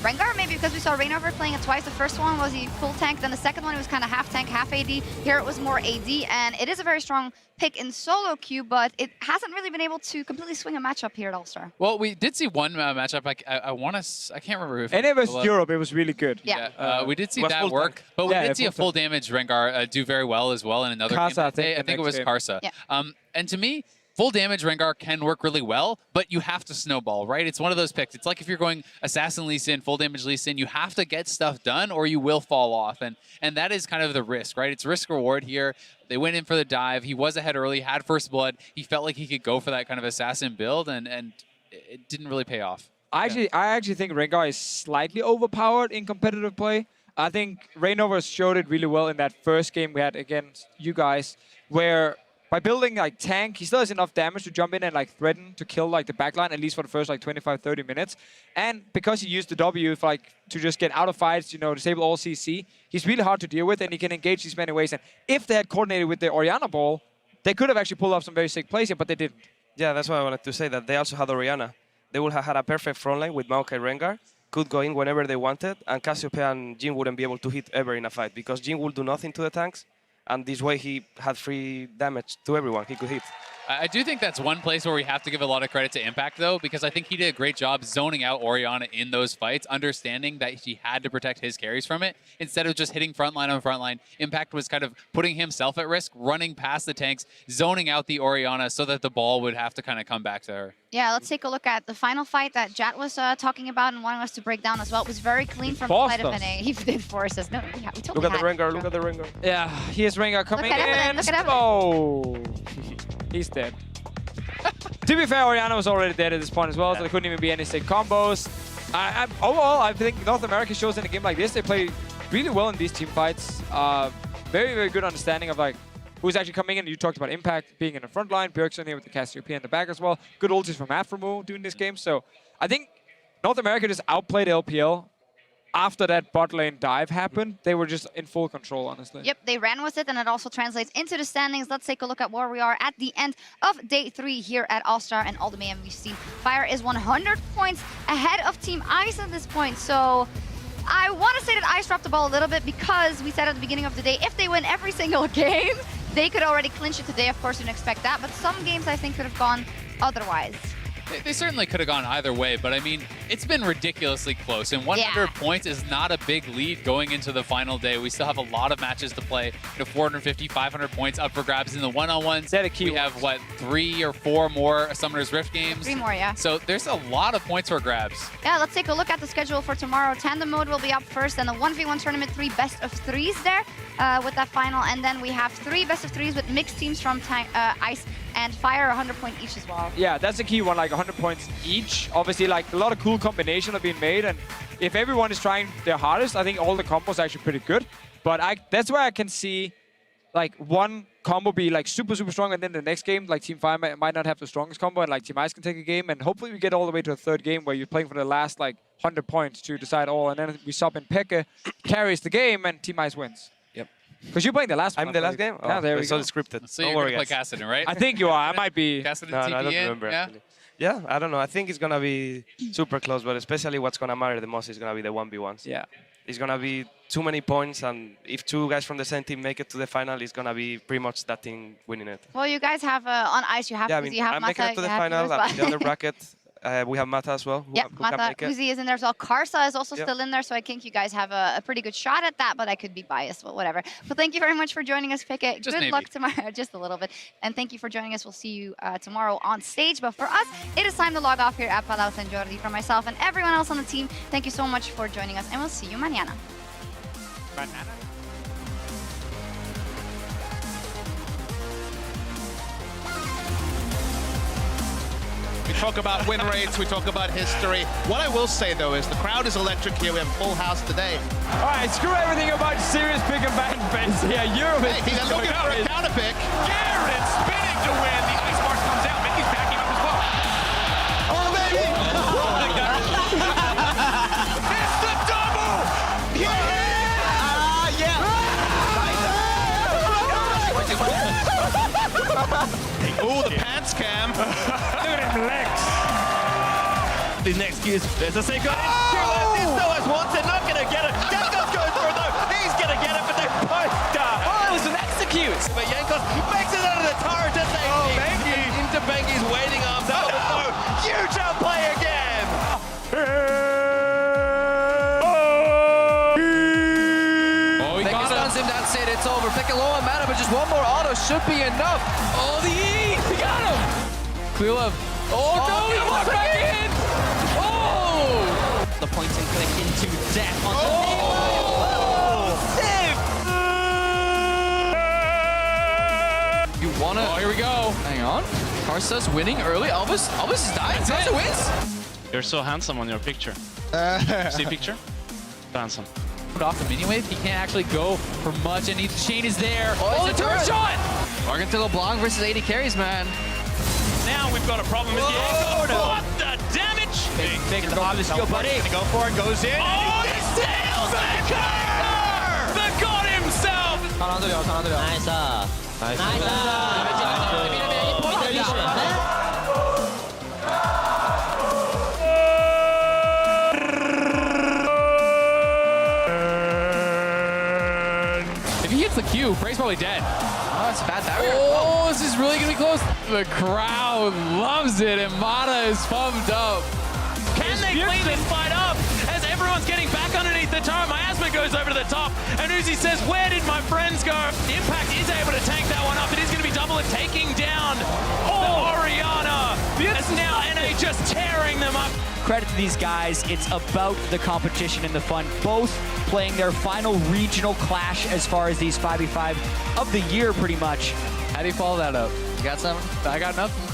Rengar. Maybe because we saw Reignover playing it twice. The first one was he full tank, then the second one he was kind of half tank, half AD. Here it was more AD, and it is a very strong pick in solo queue, but it hasn't really been able to completely swing a matchup here at All-Star. Well, we did see one matchup. I can't remember if NA vs Europe, it was really good. Yeah. We did see that work, but we did see a full damage Rengar do very well as well in another Karsa, game. I think it was Karsa. Yeah. And to me, full damage Rengar can work really well, but you have to snowball, right? It's one of those picks. It's like if you're going Assassin Lee Sin, full damage Lee Sin, you have to get stuff done or you will fall off. And that is kind of the risk, right? It's risk reward here. They went in for the dive. He was ahead early, had first blood. He felt like he could go for that kind of assassin build, and it didn't really pay off. I actually think Rengar is slightly overpowered in competitive play. I think Reignover showed it really well in that first game we had against you guys, where by building like tank, he still has enough damage to jump in and like threaten to kill like the backline, at least for the first like 25-30 minutes. And because he used the W for, like to just get out of fights, you know, disable all CC, he's really hard to deal with, and he can engage these many ways. And if they had coordinated with the Orianna ball, they could have actually pulled off some very sick plays here, but they didn't. Yeah, that's what I wanted to say, that they also had Orianna. They would have had a perfect front line with Maokai Rengar, could go in whenever they wanted, and Cassiopeia and Jhin wouldn't be able to hit ever in a fight, because Jhin will do nothing to the tanks, and this way he had free damage to everyone he could hit. I do think that's one place where we have to give a lot of credit to Impact, though, because I think he did a great job zoning out Orianna in those fights, understanding that he had to protect his carries from it. Instead of just hitting frontline on frontline, Impact was kind of putting himself at risk, running past the tanks, zoning out the Orianna so that the ball would have to kind of come back to her. Yeah, let's take a look at the final fight that Jat was talking about and wanting us to break down as well. It was very clean from the side of NA. He did force us. No, we totally Look at the Rengar, look at the Rengar. Yeah, here's Rengar coming Look at in. Evelyn, look at Oh, he's dead. To be fair, Orianna was already dead at this point as well, so there couldn't even be any sick combos. Overall, I think North America shows in a game like this, they play really well in these team fights. Very, very good understanding of like who's actually coming in. You talked about Impact being in the front line, Bjergsen here with the Cassiopeia in the back as well. Good ultis from Afremo doing this game. So I think North America just outplayed LPL. After that bot lane dive happened, they were just in full control, honestly. Yep, they ran with it, and it also translates into the standings. Let's take a look at where we are at the end of day 3 here at All-Star and all the mayhem we've seen. Fire is 100 points ahead of Team Ice at this point, so I want to say that Ice dropped the ball a little bit because we said at the beginning of the day, if they win every single game, they could already clinch it today. Of course, we didn't expect that, but some games I think could have gone otherwise. They certainly could have gone either way, but I mean, it's been ridiculously close, and 100 points is not a big lead going into the final day. We still have a lot of matches to play. 450, 500 points up for grabs in the one-on-ones. We have, what, 3 or 4 more Summoner's Rift games? 3 more, yeah. So there's a lot of points for grabs. Yeah, let's take a look at the schedule for tomorrow. Tandem mode will be up first, and the 1v1 tournament, 3 best of 3s there with that final. And then we have 3 best of 3s with mixed teams from Ice and Fire, 100 point each as well. Yeah, that's the key one, like 100 points each. Obviously, like a lot of cool combinations are being made, and if everyone is trying their hardest, I think all the combos are actually pretty good. But that's where I can see like one combo be like super, super strong, and then the next game, like Team Fire might not have the strongest combo, and like Team Ice can take a game, and hopefully we get all the way to a 3rd game where you're playing for the last like 100 points to decide all, and then we sub in Peke, carries the game, and Team Ice wins. Because you're playing the last one. I'm the last game? Yeah, there we go. It's all scripted. So you're going to play Kassadin, right? I think you are. I might be. Kassadin No, I don't TPN? remember, Yeah? actually. Yeah, I don't know. I think it's going to be super close, but especially what's going to matter the most is going to be the 1v1s. Yeah. It's going to be too many points, and if 2 guys from the same team make it to the final, it's going to be pretty much that team winning it. Well, you guys have on Ice, you have Uzi, you have I'm Mata, making it to the final. In the other bracket, we have Mata as well. Yeah, Mata, Uzi is in there as well. Karsa is also still in there, so I think you guys have a pretty good shot at that, but I could be biased, but whatever. Well, thank you very much for joining us, Peke. Good luck tomorrow, just a little bit. And thank you for joining us. We'll see you tomorrow on stage. But for us, it is time to log off here at Palau San Jordi. For myself and everyone else on the team, thank you so much for joining us, and we'll see you mañana. We talk about win rates, we talk about history. What I will say, though, is the crowd is electric here. We have a full house today. All right, screw everything about serious pick and bang fence here. Europe Hey, he's looking for a counter pick. Garrett spinning to win. The Ice Mark comes Ooh, the pants cam. Look at him legs. The next gears. There's a second. He still has one. They're not going to get it. Yankos goes for it though. He's going to get it, but they both die. Oh, it was an execute. But Yankos makes it out of the tower to safety. Oh, Bengi. Into Bengi's waiting arms out. No. Huge outplay again. Oh, he got him. That's it. It's over. Pick a low on mana, but just one more auto should be enough. Oh, the E! He got him! Clearlove. Oh, no! He walked back in! Oh! The point and click into death on You wanna... Oh, here we go. Hang on. Karsa's winning early. Elvis is dying. Karsa wins. You're so handsome on your picture. See picture? Handsome. Off the mini wave, he can't actually go for much, and the chain is there. Oh, the turret shot! Argentino Blanc versus 80 carries, man. Now we've got a problem with Diego. no. What the damage? Big go for the skill, buddy. Gonna go for it, goes in. Oh, he steals the car! The god himself! If he hits the Q, Frey's probably dead. Oh, that's a bad barrier. Oh, this is really gonna be close. The crowd loves it, and Mata is pumped up. Can they clean this fight up? As everyone's getting back underneath the tower, Miasma goes over to the top, and Uzi says, where did my friends go? Impact is able to tank that one up. It is going to be double and taking down the Oriana. As now NA just tearing them up. Credit to these guys. It's about the competition and the fun. Both playing their final regional clash as far as these 5v5 of the year, pretty much. How do you follow that up? You got something? I got nothing.